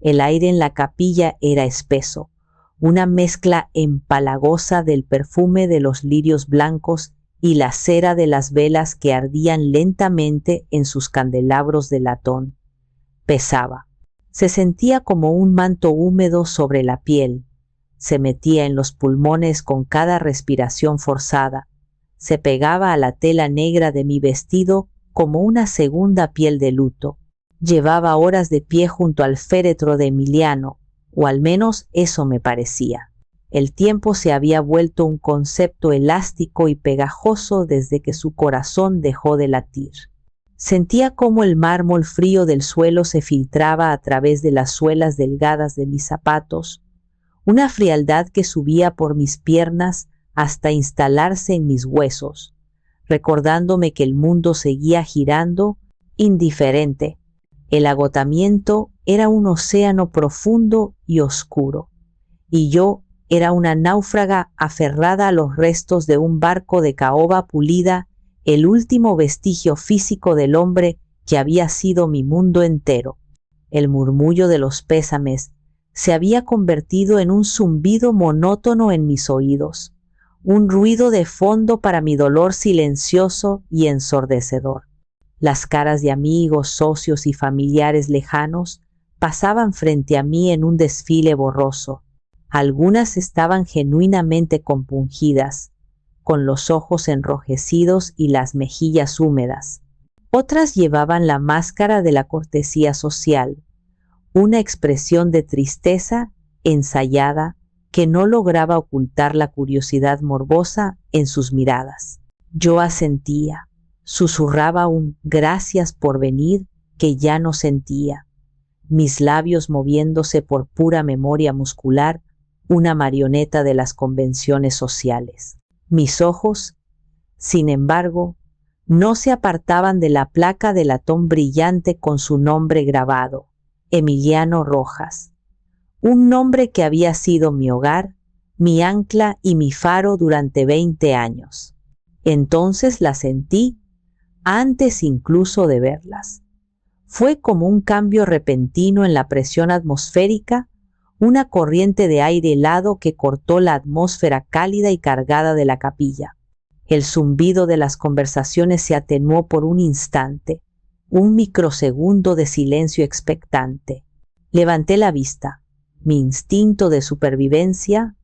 El aire en la capilla era espeso, una mezcla empalagosa del perfume de los lirios blancos y la cera de las velas que ardían lentamente en sus candelabros de latón. Pesaba. Se sentía como un manto húmedo sobre la piel. Se metía en los pulmones con cada respiración forzada. Se pegaba a la tela negra de mi vestido como una segunda piel de luto. Llevaba horas de pie junto al féretro de Emiliano, o al menos eso me parecía. El tiempo se había vuelto un concepto elástico y pegajoso desde que su corazón dejó de latir. Sentía cómo el mármol frío del suelo se filtraba a través de las suelas delgadas de mis zapatos, una frialdad que subía por mis piernas hasta instalarse en mis huesos, recordándome que el mundo seguía girando, indiferente. El agotamiento era un océano profundo y oscuro, y yo era una náufraga aferrada a los restos de un barco de caoba pulida, el último vestigio físico del hombre que había sido mi mundo entero. El murmullo de los pésames se había convertido en un zumbido monótono en mis oídos, un ruido de fondo para mi dolor silencioso y ensordecedor. Las caras de amigos, socios y familiares lejanos pasaban frente a mí en un desfile borroso. Algunas estaban genuinamente compungidas, con los ojos enrojecidos y las mejillas húmedas. Otras llevaban la máscara de la cortesía social, una expresión de tristeza ensayada que no lograba ocultar la curiosidad morbosa en sus miradas. Yo asentía, susurraba un gracias por venir que ya no sentía, mis labios moviéndose por pura memoria muscular, una marioneta de las convenciones sociales. Mis ojos, sin embargo, no se apartaban de la placa de latón brillante con su nombre grabado, Emiliano Rojas, un nombre que había sido mi hogar, mi ancla y mi faro durante 20 años. Entonces las sentí, antes incluso de verlas. Fue como un cambio repentino en la presión atmosférica, una corriente de aire helado que cortó la atmósfera cálida y cargada de la capilla. El zumbido de las conversaciones se atenuó por un instante, un microsegundo de silencio expectante. Levanté la vista, mi instinto de supervivencia,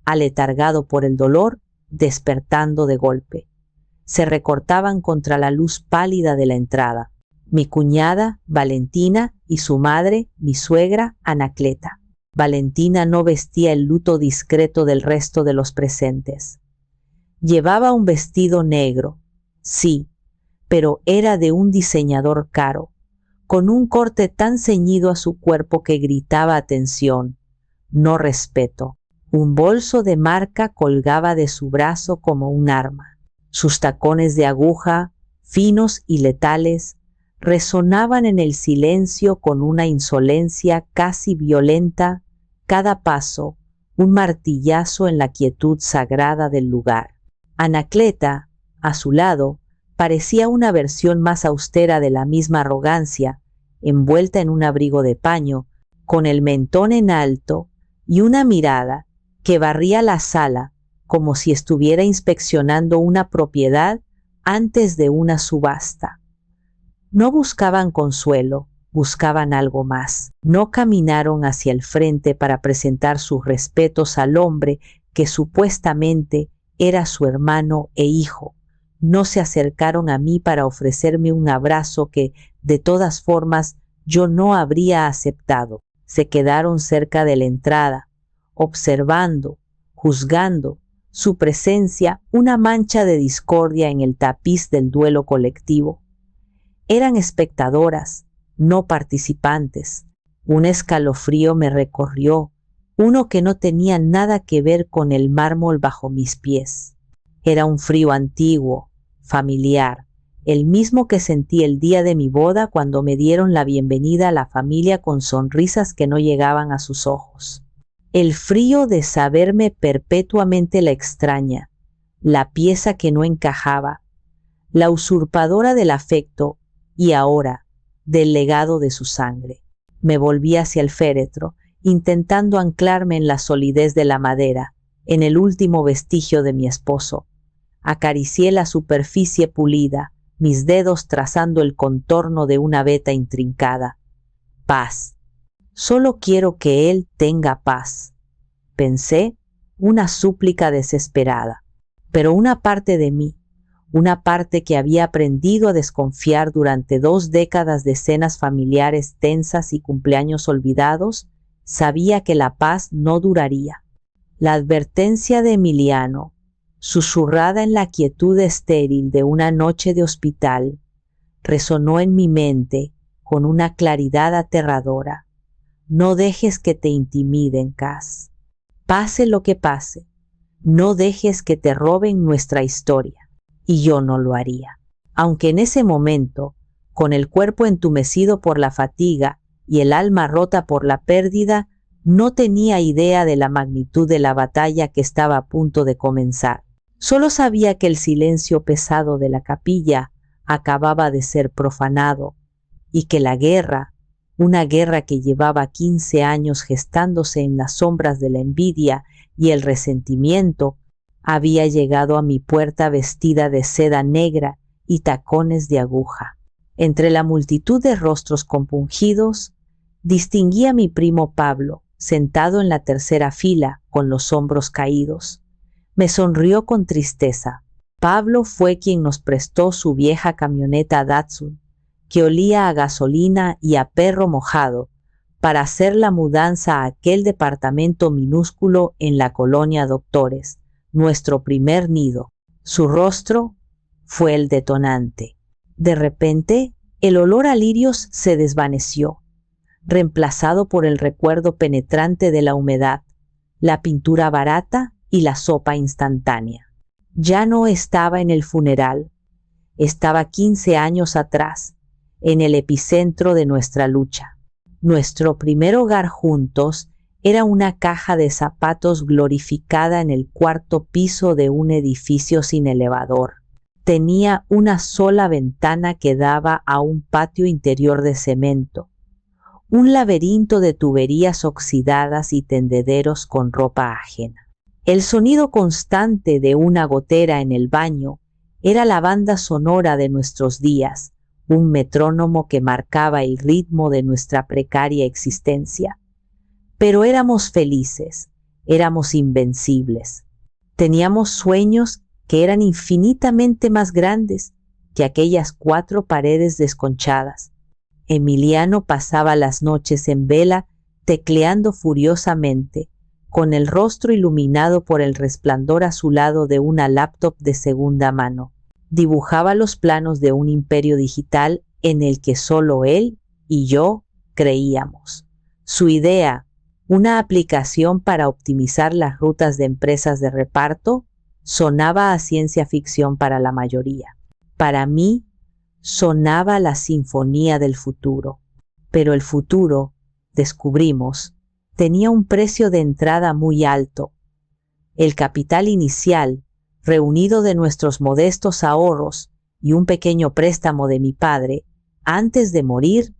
aletargado por el dolor, despertando de golpe. Se recortaban contra la luz pálida de la entrada. Mi cuñada, Valentina, y su madre, mi suegra, Anacleta. Valentina no vestía el luto discreto del resto de los presentes. Llevaba un vestido negro, sí, pero era de un diseñador caro, con un corte tan ceñido a su cuerpo que gritaba atención, no respeto. Un bolso de marca colgaba de su brazo como un arma. Sus tacones de aguja, finos y letales, resonaban en el silencio con una insolencia casi violenta, cada paso un martillazo en la quietud sagrada del lugar. Anacleta, a su lado, parecía una versión más austera de la misma arrogancia, envuelta en un abrigo de paño, con el mentón en alto y una mirada que barría la sala como si estuviera inspeccionando una propiedad antes de una subasta. No buscaban consuelo, buscaban algo más. No caminaron hacia el frente para presentar sus respetos al hombre que supuestamente era su hermano e hijo. No se acercaron a mí para ofrecerme un abrazo que, de todas formas, yo no habría aceptado. Se quedaron cerca de la entrada, observando, juzgando, su presencia una mancha de discordia en el tapiz del duelo colectivo. Eran espectadoras, no participantes. Un escalofrío me recorrió, uno que no tenía nada que ver con el mármol bajo mis pies. Era un frío antiguo, familiar, el mismo que sentí el día de mi boda cuando me dieron la bienvenida a la familia con sonrisas que no llegaban a sus ojos. El frío de saberme perpetuamente la extraña, la pieza que no encajaba, la usurpadora del afecto y ahora del legado de su sangre. Me volví hacia el féretro, intentando anclarme en la solidez de la madera, en el último vestigio de mi esposo. Acaricié la superficie pulida, mis dedos trazando el contorno de una veta intrincada. Paz. Solo quiero que él tenga paz. Pensé, una súplica desesperada. Pero una parte de mí, una parte que había aprendido a desconfiar durante 2 décadas de cenas familiares tensas y cumpleaños olvidados, sabía que la paz no duraría. La advertencia de Emiliano, susurrada en la quietud estéril de una noche de hospital, resonó en mi mente con una claridad aterradora. No dejes que te intimiden, Cass. Pase lo que pase, no dejes que te roben nuestra historia. Y yo no lo haría. Aunque en ese momento, con el cuerpo entumecido por la fatiga y el alma rota por la pérdida, no tenía idea de la magnitud de la batalla que estaba a punto de comenzar. Solo sabía que el silencio pesado de la capilla acababa de ser profanado y que la guerra, una guerra que llevaba 15 años gestándose en las sombras de la envidia y el resentimiento, había llegado a mi puerta vestida de seda negra y tacones de aguja. Entre la multitud de rostros compungidos, distinguí a mi primo Pablo, sentado en la tercera fila, con los hombros caídos. Me sonrió con tristeza. Pablo fue quien nos prestó su vieja camioneta Datsun, que olía a gasolina y a perro mojado, para hacer la mudanza a aquel departamento minúsculo en la colonia Doctores, nuestro primer nido. Su rostro fue el detonante. De repente, el olor a lirios se desvaneció, reemplazado por el recuerdo penetrante de la humedad, la pintura barata y la sopa instantánea. Ya no estaba en el funeral, estaba 15 años atrás, en el epicentro de nuestra lucha. Nuestro primer hogar juntos era una caja de zapatos glorificada en el 4º piso de un edificio sin elevador. Tenía una sola ventana que daba a un patio interior de cemento, un laberinto de tuberías oxidadas y tendederos con ropa ajena. El sonido constante de una gotera en el baño era la banda sonora de nuestros días, un metrónomo que marcaba el ritmo de nuestra precaria existencia. Pero éramos felices, éramos invencibles. Teníamos sueños que eran infinitamente más grandes que aquellas 4 paredes desconchadas. Emiliano pasaba las noches en vela, tecleando furiosamente, con el rostro iluminado por el resplandor azulado de una laptop de segunda mano. Dibujaba los planos de un imperio digital en el que solo él y yo creíamos. Su idea, una aplicación para optimizar las rutas de empresas de reparto, sonaba a ciencia ficción para la mayoría. Para mí, sonaba la sinfonía del futuro. Pero el futuro, descubrimos, tenía un precio de entrada muy alto. El capital inicial, reunido de nuestros modestos ahorros y un pequeño préstamo de mi padre, antes de morir,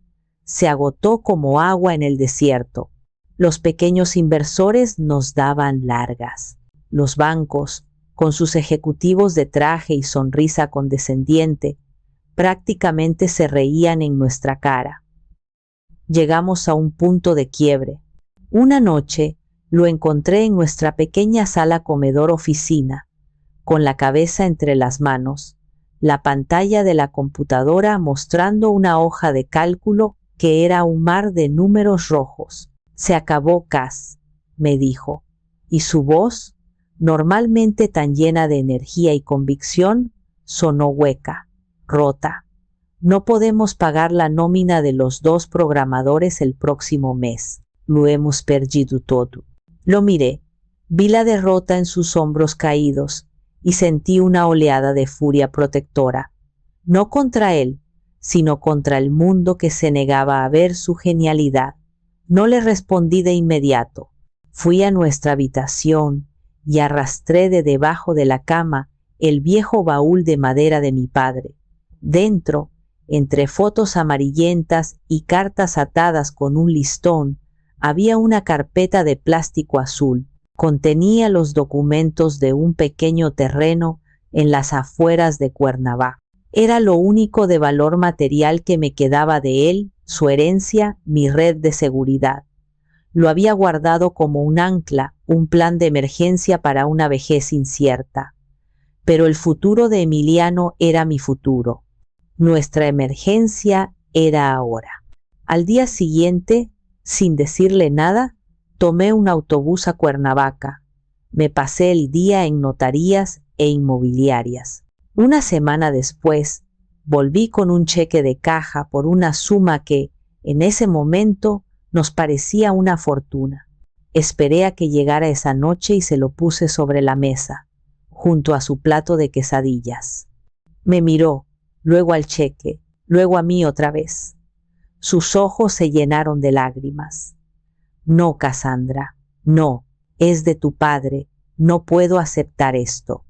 se agotó como agua en el desierto. Los pequeños inversores nos daban largas. Los bancos, con sus ejecutivos de traje y sonrisa condescendiente, prácticamente se reían en nuestra cara. Llegamos a un punto de quiebre. Una noche lo encontré en nuestra pequeña sala comedor oficina, con la cabeza entre las manos, la pantalla de la computadora mostrando una hoja de cálculo que era un mar de números rojos. Se acabó, Cass, me dijo, y su voz, normalmente tan llena de energía y convicción, sonó hueca, rota. No podemos pagar la nómina de los 2 programadores el próximo mes. Lo hemos perdido todo. Lo miré, vi la derrota en sus hombros caídos y sentí una oleada de furia protectora. No contra él, sino contra el mundo que se negaba a ver su genialidad. No le respondí de inmediato. Fui a nuestra habitación y arrastré de debajo de la cama el viejo baúl de madera de mi padre. Dentro entre fotos amarillentas y cartas atadas con un listón, había una carpeta de plástico azul. Contenía los documentos de un pequeño terreno en las afueras de Cuernavaca. Era lo único de valor material que me quedaba de él, su herencia, mi red de seguridad. Lo había guardado como un ancla, un plan de emergencia para una vejez incierta. Pero el futuro de Emiliano era mi futuro. Nuestra emergencia era ahora. Al día siguiente, sin decirle nada, tomé un autobús a Cuernavaca. Me pasé el día en notarías e inmobiliarias. Una semana después, volví con un cheque de caja por una suma que, en ese momento, nos parecía una fortuna. Esperé a que llegara esa noche y se lo puse sobre la mesa, junto a su plato de quesadillas. Me miró, luego al cheque, luego a mí otra vez. Sus ojos se llenaron de lágrimas. No, Cassandra, no, es de tu padre, no puedo aceptar esto.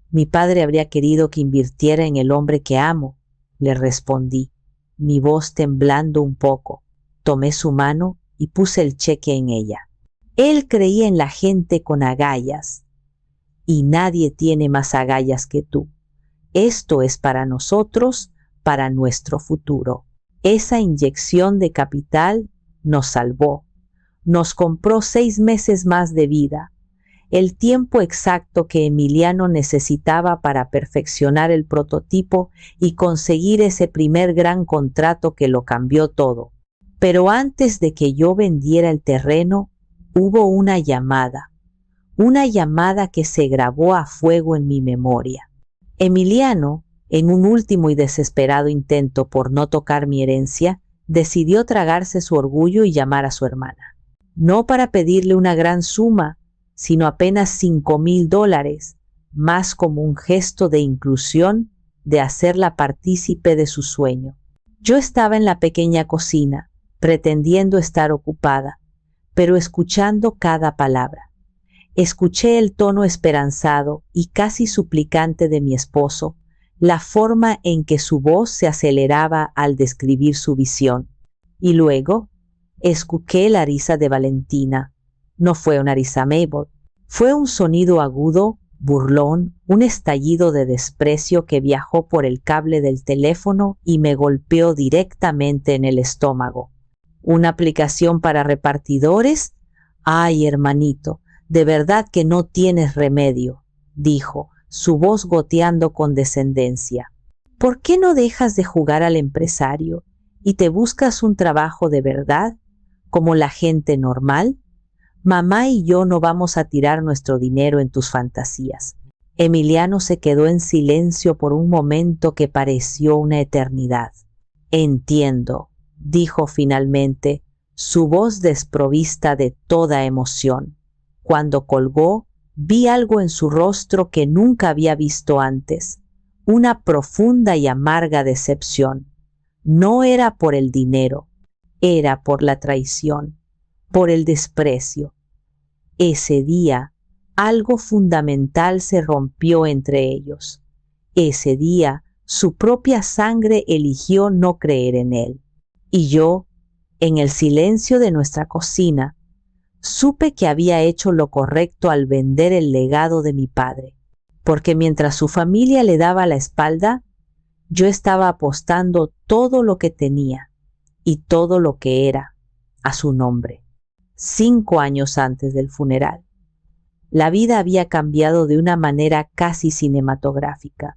Mi padre habría querido que invirtiera en el hombre que amo, le respondí, mi voz temblando un poco. Tomé su mano y puse el cheque en ella. Él creía en la gente con agallas, y nadie tiene más agallas que tú. Esto es para nosotros, para nuestro futuro. Esa inyección de capital nos salvó. Nos compró 6 meses más de vida, el tiempo exacto que Emiliano necesitaba para perfeccionar el prototipo y conseguir ese primer gran contrato que lo cambió todo. Pero antes de que yo vendiera el terreno, hubo una llamada que se grabó a fuego en mi memoria. Emiliano, en un último y desesperado intento por no tocar mi herencia, decidió tragarse su orgullo y llamar a su hermana. No para pedirle una gran suma, sino apenas $5,000, más como un gesto de inclusión, de hacerla partícipe de su sueño. Yo estaba en la pequeña cocina, pretendiendo estar ocupada, pero escuchando cada palabra. Escuché el tono esperanzado y casi suplicante de mi esposo, la forma en que su voz se aceleraba al describir su visión. Y luego, escuché la risa de Valentina. No fue una risa Mabel. Fue un sonido agudo, burlón, un estallido de desprecio que viajó por el cable del teléfono y me golpeó directamente en el estómago. ¿Una aplicación para repartidores? Ay, hermanito, de verdad que no tienes remedio, dijo, su voz goteando con descendencia. ¿Por qué no dejas de jugar al empresario y te buscas un trabajo de verdad, como la gente normal? Mamá y yo no vamos a tirar nuestro dinero en tus fantasías. Emiliano se quedó en silencio por un momento que pareció una eternidad. Entiendo, dijo finalmente, su voz desprovista de toda emoción. Cuando colgó, vi algo en su rostro que nunca había visto antes, una profunda y amarga decepción. No era por el dinero, era por la traición, por el desprecio. Ese día, algo fundamental se rompió entre ellos. Ese día, su propia sangre eligió no creer en él. Y yo, en el silencio de nuestra cocina, supe que había hecho lo correcto al vender el legado de mi padre, porque mientras su familia le daba la espalda, yo estaba apostando todo lo que tenía y todo lo que era a su nombre. 5 años antes del funeral. La vida había cambiado de una manera casi cinematográfica.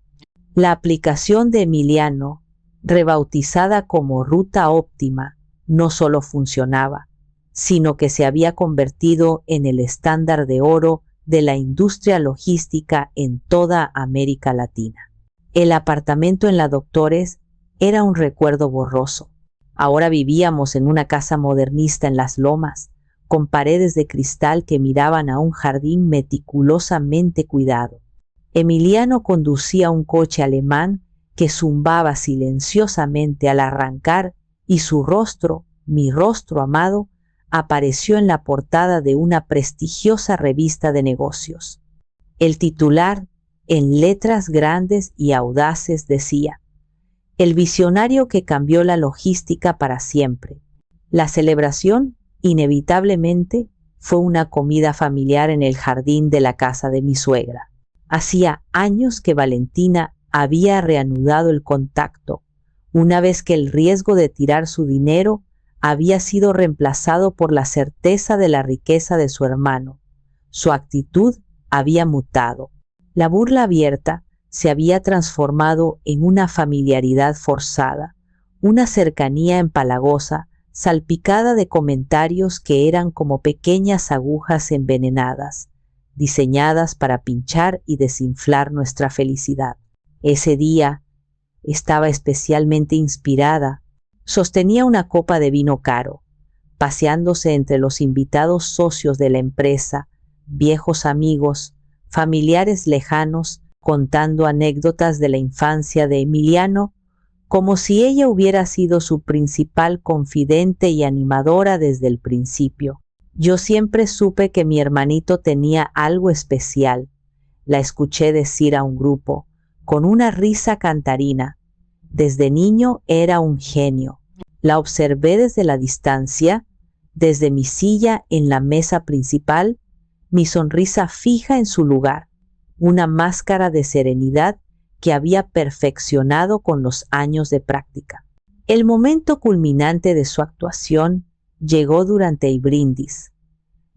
La aplicación de Emiliano, rebautizada como Ruta Óptima, no solo funcionaba, sino que se había convertido en el estándar de oro de la industria logística en toda América Latina. El apartamento en la Doctores era un recuerdo borroso. Ahora vivíamos en una casa modernista en Las Lomas, con paredes de cristal que miraban a un jardín meticulosamente cuidado. Emiliano conducía un coche alemán que zumbaba silenciosamente al arrancar y su rostro, mi rostro amado, apareció en la portada de una prestigiosa revista de negocios. El titular, en letras grandes y audaces, decía: el visionario que cambió la logística para siempre. La celebración, inevitablemente, fue una comida familiar en el jardín de la casa de mi suegra. Hacía años que Valentina había reanudado el contacto, una vez que el riesgo de tirar su dinero había sido reemplazado por la certeza de la riqueza de su hermano. Su actitud había mutado. La burla abierta se había transformado en una familiaridad forzada, una cercanía empalagosa, salpicada de comentarios que eran como pequeñas agujas envenenadas, diseñadas para pinchar y desinflar nuestra felicidad. Ese día estaba especialmente inspirada. Sostenía una copa de vino caro, paseándose entre los invitados socios de la empresa, viejos amigos, familiares lejanos, contando anécdotas de la infancia de Emiliano, como si ella hubiera sido su principal confidente y animadora desde el principio. Yo siempre supe que mi hermanito tenía algo especial, la escuché decir a un grupo, con una risa cantarina. Desde niño era un genio. La observé desde la distancia, desde mi silla en la mesa principal, mi sonrisa fija en su lugar, una máscara de serenidad que había perfeccionado con los años de práctica. El momento culminante de su actuación llegó durante el brindis.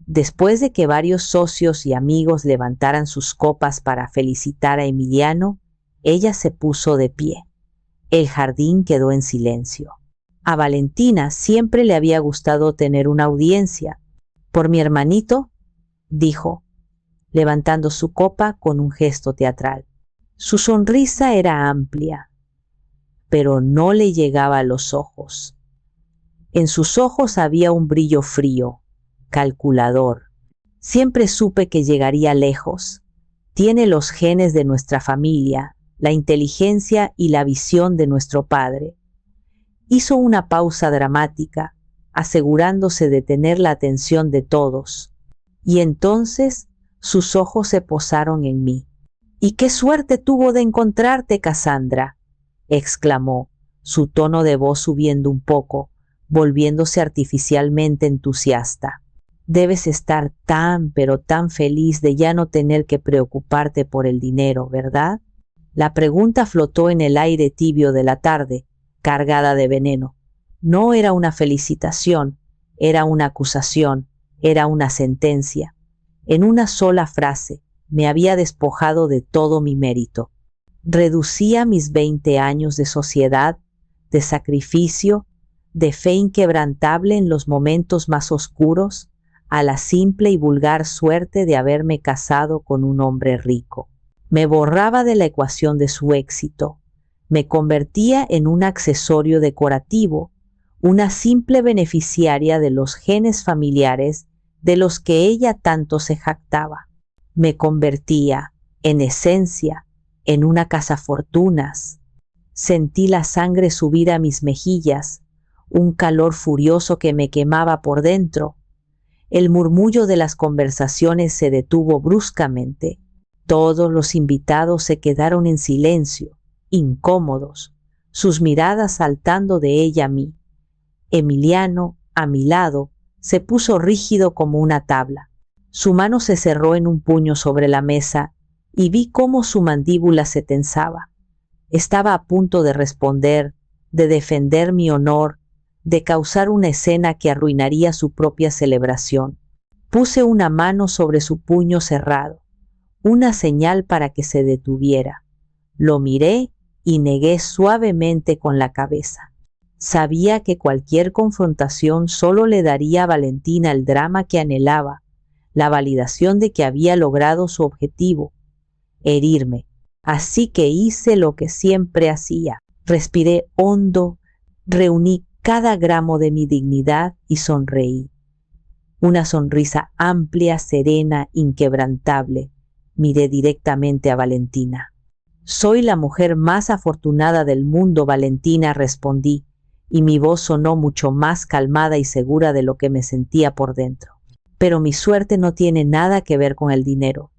Después de que varios socios y amigos levantaran sus copas para felicitar a Emiliano, ella se puso de pie. El jardín quedó en silencio. A Valentina siempre le había gustado tener una audiencia. Por mi hermanito, dijo, levantando su copa con un gesto teatral. Su sonrisa era amplia, pero no le llegaba a los ojos. En sus ojos había un brillo frío, calculador. Siempre supe que llegaría lejos. Tiene los genes de nuestra familia, la inteligencia y la visión de nuestro padre. Hizo una pausa dramática, asegurándose de tener la atención de todos, y entonces sus ojos se posaron en mí. «¿Y qué suerte tuvo de encontrarte, Cassandra?», exclamó, su tono de voz subiendo un poco, volviéndose artificialmente entusiasta. «Debes estar tan, pero tan feliz de ya no tener que preocuparte por el dinero, ¿verdad?». La pregunta flotó en el aire tibio de la tarde, cargada de veneno. No era una felicitación, era una acusación, era una sentencia. En una sola frase, me había despojado de todo mi mérito. Reducía mis 20 años de sociedad, de sacrificio, de fe inquebrantable en los momentos más oscuros, a la simple y vulgar suerte de haberme casado con un hombre rico. Me borraba de la ecuación de su éxito. Me convertía en un accesorio decorativo, una simple beneficiaria de los genes familiares de los que ella tanto se jactaba. Me convertía, en esencia, en una cazafortunas. Sentí la sangre subir a mis mejillas, un calor furioso que me quemaba por dentro. El murmullo de las conversaciones se detuvo bruscamente. Todos los invitados se quedaron en silencio, incómodos, sus miradas saltando de ella a mí. Emiliano, a mi lado, se puso rígido como una tabla. Su mano se cerró en un puño sobre la mesa y vi cómo su mandíbula se tensaba. Estaba a punto de responder, de defender mi honor, de causar una escena que arruinaría su propia celebración. Puse una mano sobre su puño cerrado, una señal para que se detuviera. Lo miré y negué suavemente con la cabeza. Sabía que cualquier confrontación solo le daría a Valentina el drama que anhelaba, la validación de que había logrado su objetivo, herirme. Así que hice lo que siempre hacía. Respiré hondo, reuní cada gramo de mi dignidad y sonreí. Una sonrisa amplia, serena, inquebrantable. Miré directamente a Valentina. «Soy la mujer más afortunada del mundo, Valentina», respondí, y mi voz sonó mucho más calmada y segura de lo que me sentía por dentro. «Pero mi suerte no tiene nada que ver con el dinero.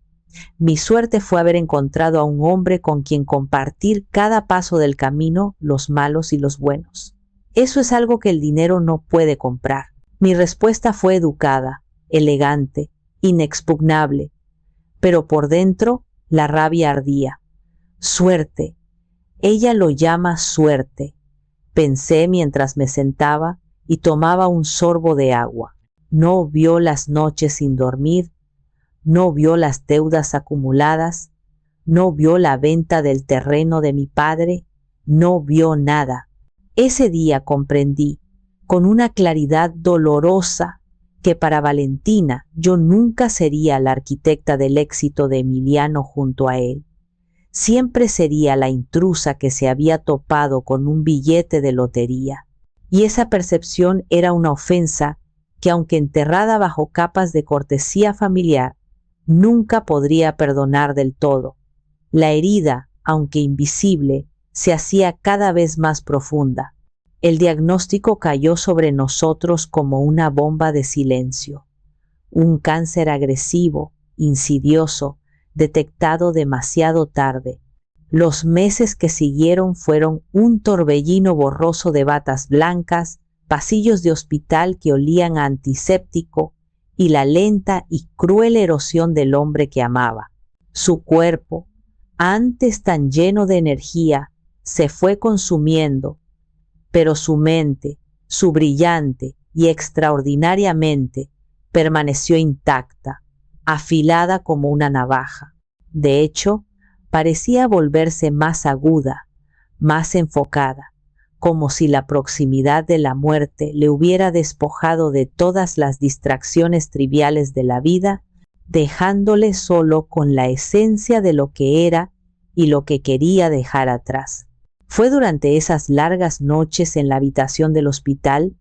Mi suerte fue haber encontrado a un hombre con quien compartir cada paso del camino, los malos y los buenos. Eso es algo que el dinero no puede comprar. Mi respuesta fue educada, elegante, inexpugnable, pero por dentro la rabia ardía. Suerte. Ella lo llama suerte, pensé mientras me sentaba y tomaba un sorbo de agua. No vio las noches sin dormir, no vio las deudas acumuladas, no vio la venta del terreno de mi padre, no vio nada. Ese día comprendí, con una claridad dolorosa, que para Valentina yo nunca sería la arquitecta del éxito de Emiliano junto a él. Siempre sería la intrusa que se había topado con un billete de lotería. Y esa percepción era una ofensa que, aunque enterrada bajo capas de cortesía familiar, nunca podría perdonar del todo. La herida, aunque invisible, se hacía cada vez más profunda. El diagnóstico cayó sobre nosotros como una bomba de silencio. Un cáncer agresivo, insidioso, detectado demasiado tarde. Los meses que siguieron fueron un torbellino borroso de batas blancas, pasillos de hospital que olían a antiséptico y la lenta y cruel erosión del hombre que amaba. Su cuerpo, antes tan lleno de energía, se fue consumiendo, pero su mente, su brillante y extraordinariamente, permaneció intacta, afilada como una navaja. De hecho, parecía volverse más aguda, más enfocada, como si la proximidad de la muerte le hubiera despojado de todas las distracciones triviales de la vida, dejándole solo con la esencia de lo que era y lo que quería dejar atrás. Fue durante esas largas noches en la habitación del hospital,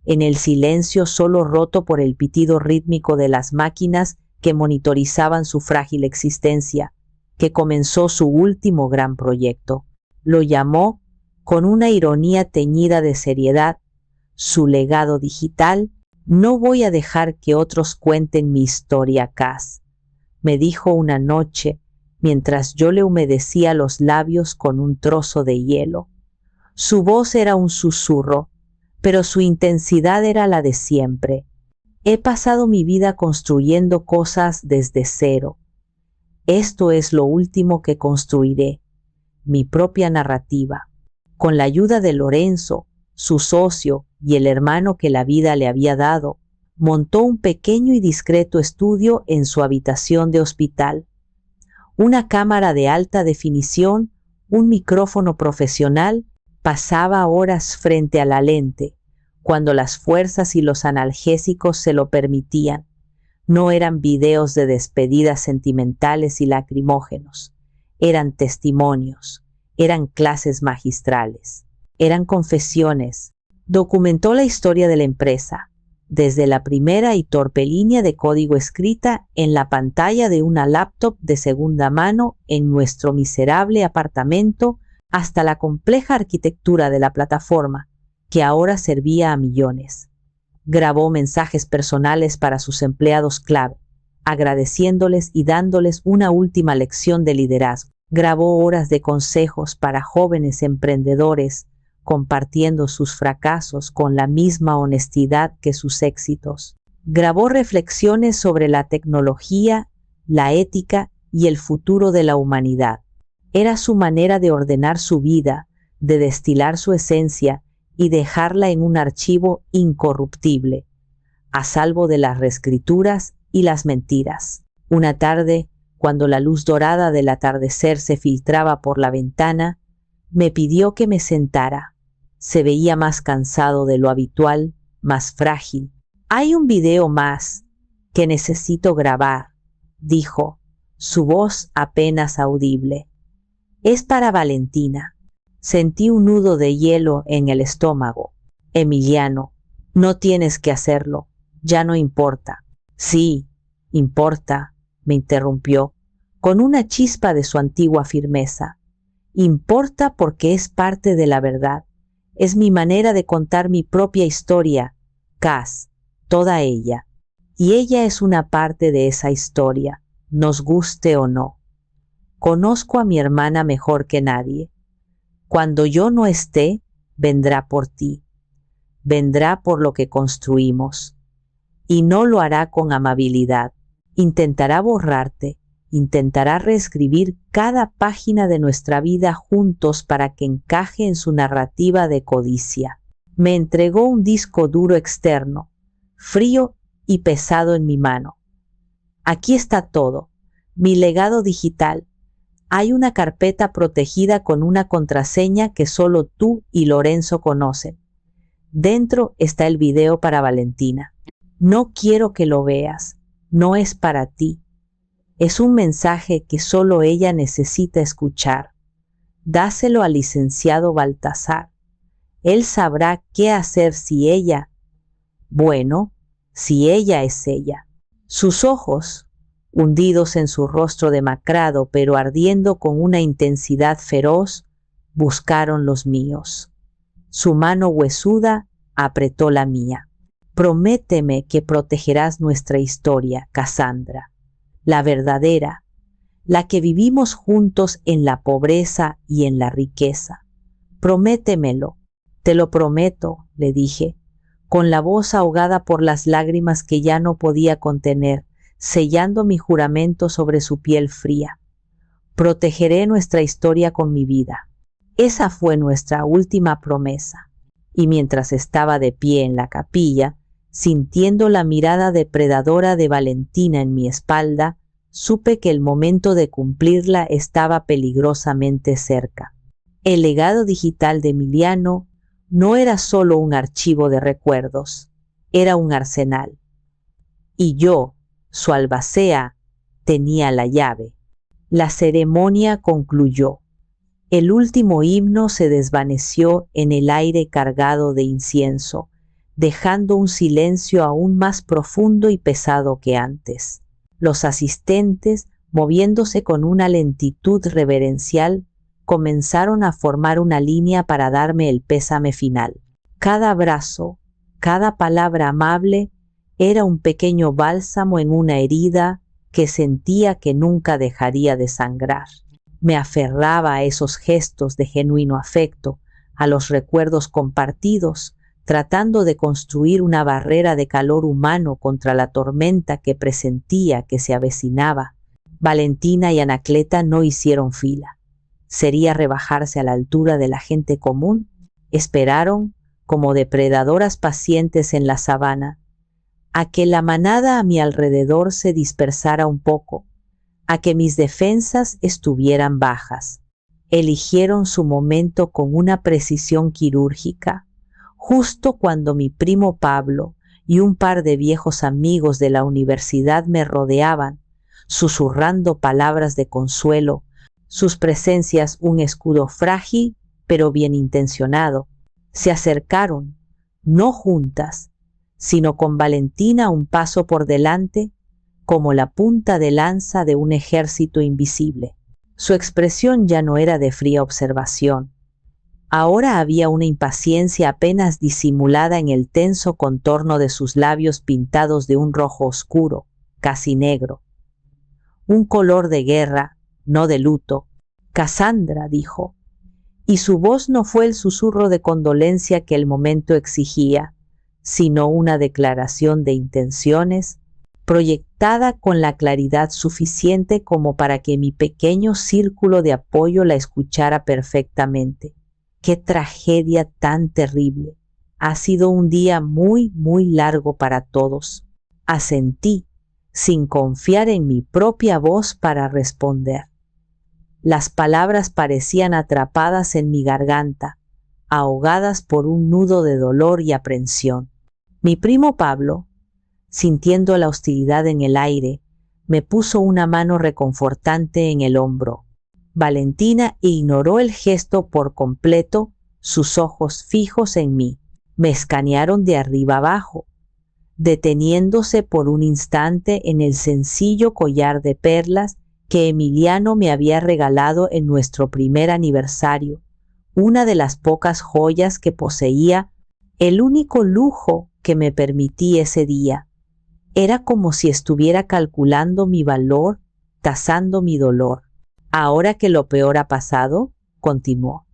en el silencio solo roto por el pitido rítmico de las máquinas que monitorizaban su frágil existencia, que comenzó su último gran proyecto. Lo llamó, con una ironía teñida de seriedad, su legado digital. No voy a dejar que otros cuenten mi historia, Cass, me dijo una noche, mientras yo le humedecía los labios con un trozo de hielo. Su voz era un susurro, pero su intensidad era la de siempre. He pasado mi vida construyendo cosas desde cero. Esto es lo último que construiré, mi propia narrativa. Con la ayuda de Lorenzo, su socio y el hermano que la vida le había dado, montó un pequeño y discreto estudio en su habitación de hospital. Una cámara de alta definición, un micrófono profesional, pasaba horas frente a la lente, cuando las fuerzas y los analgésicos se lo permitían. No eran videos de despedidas sentimentales y lacrimógenos, eran testimonios, eran clases magistrales, eran confesiones. Documentó la historia de la empresa, desde la primera y torpe línea de código escrita en la pantalla de una laptop de segunda mano en nuestro miserable apartamento, hasta la compleja arquitectura de la plataforma, que ahora servía a millones. Grabó mensajes personales para sus empleados clave, agradeciéndoles y dándoles una última lección de liderazgo. Grabó horas de consejos para jóvenes emprendedores, compartiendo sus fracasos con la misma honestidad que sus éxitos. Grabó reflexiones sobre la tecnología, la ética y el futuro de la humanidad. Era su manera de ordenar su vida, de destilar su esencia y dejarla en un archivo incorruptible, a salvo de las reescrituras y las mentiras. Una tarde, cuando la luz dorada del atardecer se filtraba por la ventana, me pidió que me sentara. Se veía más cansado de lo habitual, más frágil. Hay un video más que necesito grabar, dijo, su voz apenas audible. Es para Valentina. Sentí un nudo de hielo en el estómago. Emiliano, no tienes que hacerlo, ya no importa. Sí, importa, me interrumpió, con una chispa de su antigua firmeza. Importa porque es parte de la verdad. Es mi manera de contar mi propia historia, Cass, toda ella. Y ella es una parte de esa historia, nos guste o no. Conozco a mi hermana mejor que nadie. Cuando yo no esté, vendrá por ti. Vendrá por lo que construimos. Y no lo hará con amabilidad. Intentará borrarte, intentará reescribir cada página de nuestra vida juntos para que encaje en su narrativa de codicia. Me entregó un disco duro externo, frío y pesado en mi mano. Aquí está todo, mi legado digital. Hay una carpeta protegida con una contraseña que solo tú y Lorenzo conocen. Dentro está el video para Valentina. No quiero que lo veas, no es para ti. Es un mensaje que solo ella necesita escuchar. Dáselo al licenciado Baltasar. Él sabrá qué hacer si ella es ella. Sus ojos, hundidos en su rostro demacrado pero ardiendo con una intensidad feroz, buscaron los míos. Su mano huesuda apretó la mía. Prométeme que protegerás nuestra historia, Cassandra, la verdadera, la que vivimos juntos en la pobreza y en la riqueza. Prométemelo. Te lo prometo, le dije, con la voz ahogada por las lágrimas que ya no podía contener, sellando mi juramento sobre su piel fría. Protegeré nuestra historia con mi vida. Esa fue nuestra última promesa. Y mientras estaba de pie en la capilla, sintiendo la mirada depredadora de Valentina en mi espalda, supe que el momento de cumplirla estaba peligrosamente cerca. El legado digital de Emiliano no era solo un archivo de recuerdos, era un arsenal. Y yo, su albacea, tenía la llave. La ceremonia concluyó. El último himno se desvaneció en el aire cargado de incienso, dejando un silencio aún más profundo y pesado que antes. Los asistentes, moviéndose con una lentitud reverencial, comenzaron a formar una línea para darme el pésame final. Cada abrazo, cada palabra amable, era un pequeño bálsamo en una herida que sentía que nunca dejaría de sangrar. Me aferraba a esos gestos de genuino afecto, a los recuerdos compartidos, tratando de construir una barrera de calor humano contra la tormenta que presentía que se avecinaba. Valentina y Anacleta no hicieron fila. ¿Sería rebajarse a la altura de la gente común? Esperaron, como depredadoras pacientes en la sabana, a que la manada a mi alrededor se dispersara un poco, a que mis defensas estuvieran bajas. Eligieron su momento con una precisión quirúrgica, justo cuando mi primo Pablo y un par de viejos amigos de la universidad me rodeaban, susurrando palabras de consuelo, sus presencias un escudo frágil pero bien intencionado. Se acercaron, no juntas, sino con Valentina un paso por delante, como la punta de lanza de un ejército invisible. Su expresión ya no era de fría observación. Ahora había una impaciencia apenas disimulada en el tenso contorno de sus labios pintados de un rojo oscuro, casi negro. Un color de guerra, no de luto. Cassandra, dijo, y su voz no fue el susurro de condolencia que el momento exigía, sino una declaración de intenciones proyectada con la claridad suficiente como para que mi pequeño círculo de apoyo la escuchara perfectamente. ¡Qué tragedia tan terrible! Ha sido un día muy, muy largo para todos. Asentí, sin confiar en mi propia voz para responder. Las palabras parecían atrapadas en mi garganta, ahogadas por un nudo de dolor y aprensión. Mi primo Pablo, sintiendo la hostilidad en el aire, me puso una mano reconfortante en el hombro. Valentina ignoró el gesto por completo, sus ojos fijos en mí. Me escanearon de arriba abajo, deteniéndose por un instante en el sencillo collar de perlas que Emiliano me había regalado en nuestro primer aniversario, una de las pocas joyas que poseía, el único lujo que me permití ese día. Era como si estuviera calculando mi valor destazando mi dolor. Ahora que lo peor ha pasado, continuó,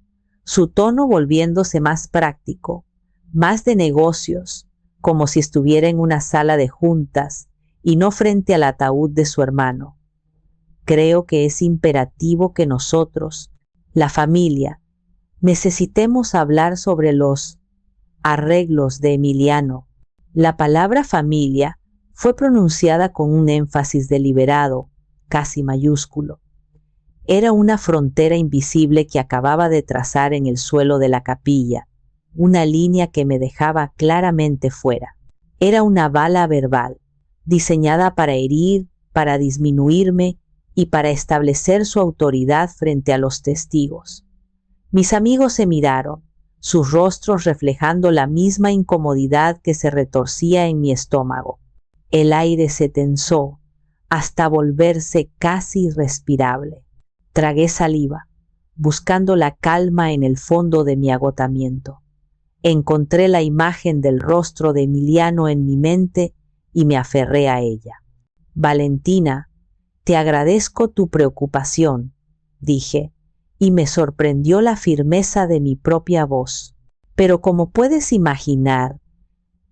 su tono volviéndose más práctico, más de negocios, como si estuviera en una sala de juntas y no frente al ataúd de su hermano. Creo que es imperativo que nosotros, la familia, necesitemos hablar sobre los arreglos de Emiliano. La palabra familia fue pronunciada con un énfasis deliberado, casi mayúsculo. Era una frontera invisible que acababa de trazar en el suelo de la capilla, una línea que me dejaba claramente fuera. Era una bala verbal, diseñada para herir, para disminuirme y para establecer su autoridad frente a los testigos. Mis amigos se miraron, sus rostros reflejando la misma incomodidad que se retorcía en mi estómago. El aire se tensó hasta volverse casi irrespirable. Tragué saliva, buscando la calma en el fondo de mi agotamiento. Encontré la imagen del rostro de Emiliano en mi mente y me aferré a ella. Valentina, te agradezco tu preocupación, dije, y me sorprendió la firmeza de mi propia voz. Pero como puedes imaginar,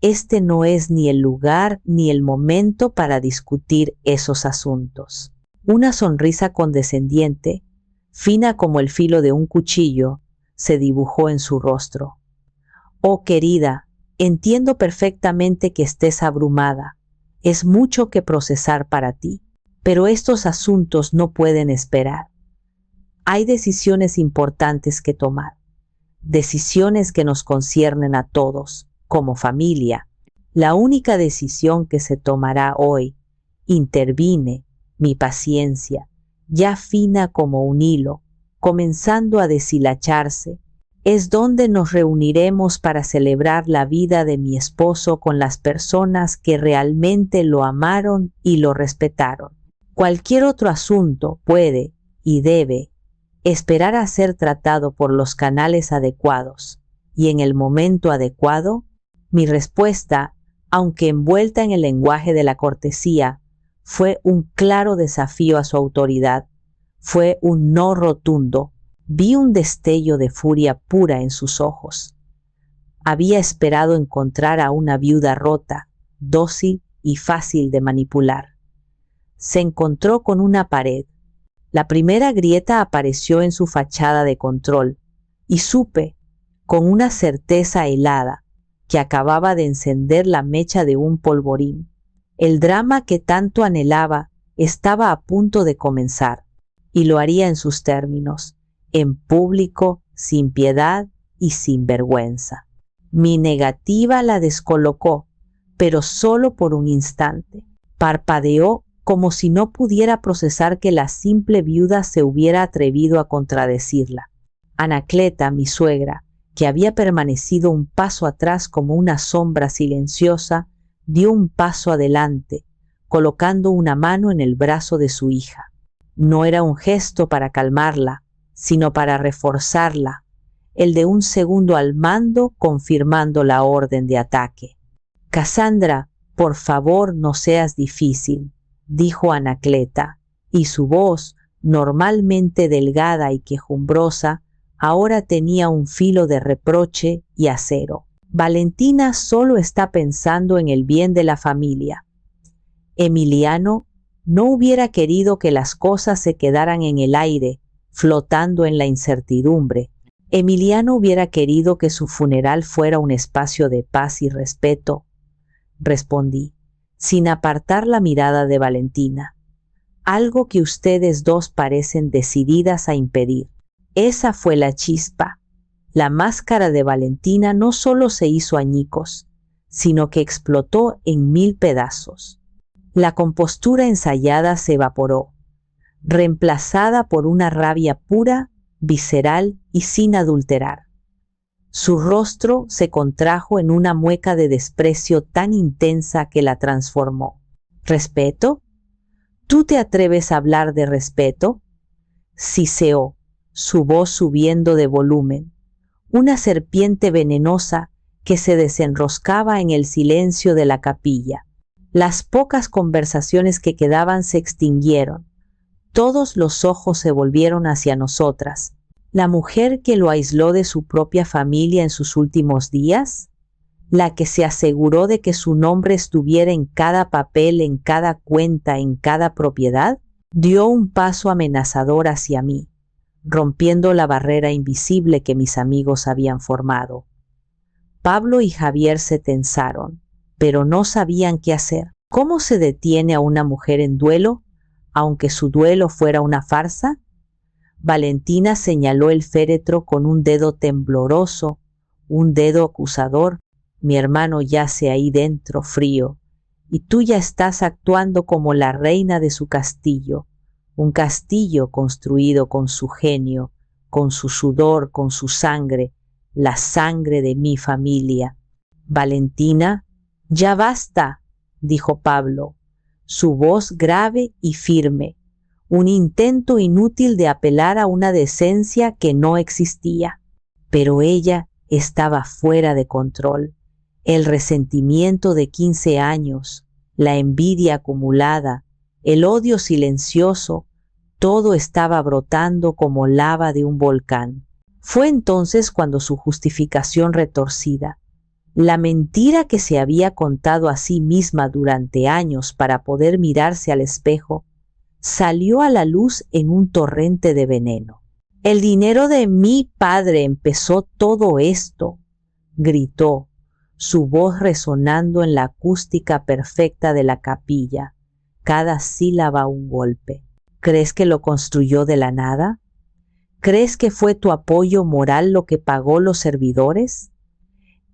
este no es ni el lugar ni el momento para discutir esos asuntos. Una sonrisa condescendiente, fina como el filo de un cuchillo, se dibujó en su rostro. Oh, querida, entiendo perfectamente que estés abrumada. Es mucho que procesar para ti, pero estos asuntos no pueden esperar. Hay decisiones importantes que tomar, decisiones que nos conciernen a todos, como familia. La única decisión que se tomará hoy, intervine mi paciencia, ya fina como un hilo, comenzando a deshilacharse, es donde nos reuniremos para celebrar la vida de mi esposo con las personas que realmente lo amaron y lo respetaron. Cualquier otro asunto puede y debe esperar a ser tratado por los canales adecuados, y en el momento adecuado, mi respuesta, aunque envuelta en el lenguaje de la cortesía, fue un claro desafío a su autoridad, fue un no rotundo. Vi un destello de furia pura en sus ojos. Había esperado encontrar a una viuda rota, dócil y fácil de manipular. Se encontró con una pared. La primera grieta apareció en su fachada de control, y supe, con una certeza helada, que acababa de encender la mecha de un polvorín. El drama que tanto anhelaba estaba a punto de comenzar, y lo haría en sus términos, en público, sin piedad y sin vergüenza. Mi negativa la descolocó, pero solo por un instante. Parpadeó como si no pudiera procesar que la simple viuda se hubiera atrevido a contradecirla. Anacleta, mi suegra, que había permanecido un paso atrás como una sombra silenciosa, dio un paso adelante, colocando una mano en el brazo de su hija. No era un gesto para calmarla, sino para reforzarla, el de un segundo al mando confirmando la orden de ataque. Casandra, por favor no seas difícil, dijo Anacleta, y su voz, normalmente delgada y quejumbrosa, ahora tenía un filo de reproche y acero. Valentina solo está pensando en el bien de la familia. Emiliano no hubiera querido que las cosas se quedaran en el aire, flotando en la incertidumbre. Emiliano hubiera querido que su funeral fuera un espacio de paz y respeto, respondí, sin apartar la mirada de Valentina. Algo que ustedes dos parecen decididas a impedir. Esa fue la chispa. La máscara de Valentina no solo se hizo añicos, sino que explotó en 1000 pedazos. La compostura ensayada se evaporó, reemplazada por una rabia pura, visceral y sin adulterar. Su rostro se contrajo en una mueca de desprecio tan intensa que la transformó. ¿Respeto? ¿Tú te atreves a hablar de respeto? Siseó, su voz subiendo de volumen, una serpiente venenosa que se desenroscaba en el silencio de la capilla. Las pocas conversaciones que quedaban se extinguieron. Todos los ojos se volvieron hacia nosotras. ¿La mujer que lo aisló de su propia familia en sus últimos días? ¿La que se aseguró de que su nombre estuviera en cada papel, en cada cuenta, en cada propiedad? Dio un paso amenazador hacia mí, rompiendo la barrera invisible que mis amigos habían formado. Pablo y Javier se tensaron, pero no sabían qué hacer. ¿Cómo se detiene a una mujer en duelo, aunque su duelo fuera una farsa? Valentina señaló el féretro con un dedo tembloroso, un dedo acusador. Mi hermano yace ahí dentro, frío, y tú ya estás actuando como la reina de su castillo, un castillo construido con su genio, con su sudor, con su sangre, la sangre de mi familia. Valentina, ya basta, dijo Pablo, su voz grave y firme, un intento inútil de apelar a una decencia que no existía. Pero ella estaba fuera de control. El resentimiento de 15 años, la envidia acumulada, el odio silencioso, todo estaba brotando como lava de un volcán. Fue entonces cuando su justificación retorcida, la mentira que se había contado a sí misma durante años para poder mirarse al espejo, salió a la luz en un torrente de veneno. El dinero de mi padre empezó todo esto, gritó, su voz resonando en la acústica perfecta de la capilla, cada sílaba un golpe. ¿Crees que lo construyó de la nada? ¿Crees que fue tu apoyo moral lo que pagó los servidores?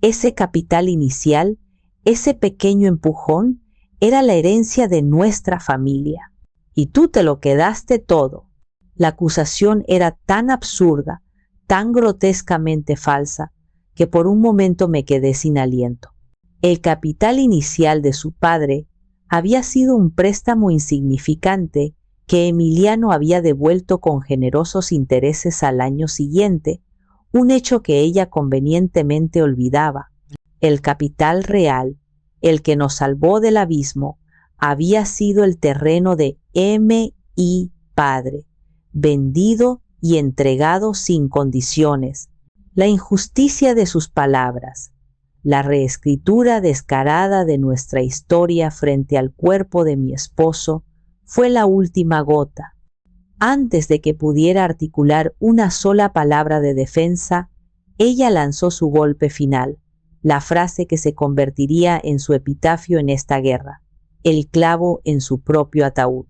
Ese capital inicial, ese pequeño empujón, era la herencia de nuestra familia. Y tú te lo quedaste todo. La acusación era tan absurda, tan grotescamente falsa, que por un momento me quedé sin aliento. El capital inicial de su padre había sido un préstamo insignificante que Emiliano había devuelto con generosos intereses al año siguiente, un hecho que ella convenientemente olvidaba. El capital real, el que nos salvó del abismo, había sido el terreno de mi padre, vendido y entregado sin condiciones. La injusticia de sus palabras, la reescritura descarada de nuestra historia frente al cuerpo de mi esposo, fue la última gota. Antes de que pudiera articular una sola palabra de defensa, ella lanzó su golpe final, la frase que se convertiría en su epitafio en esta guerra, el clavo en su propio ataúd.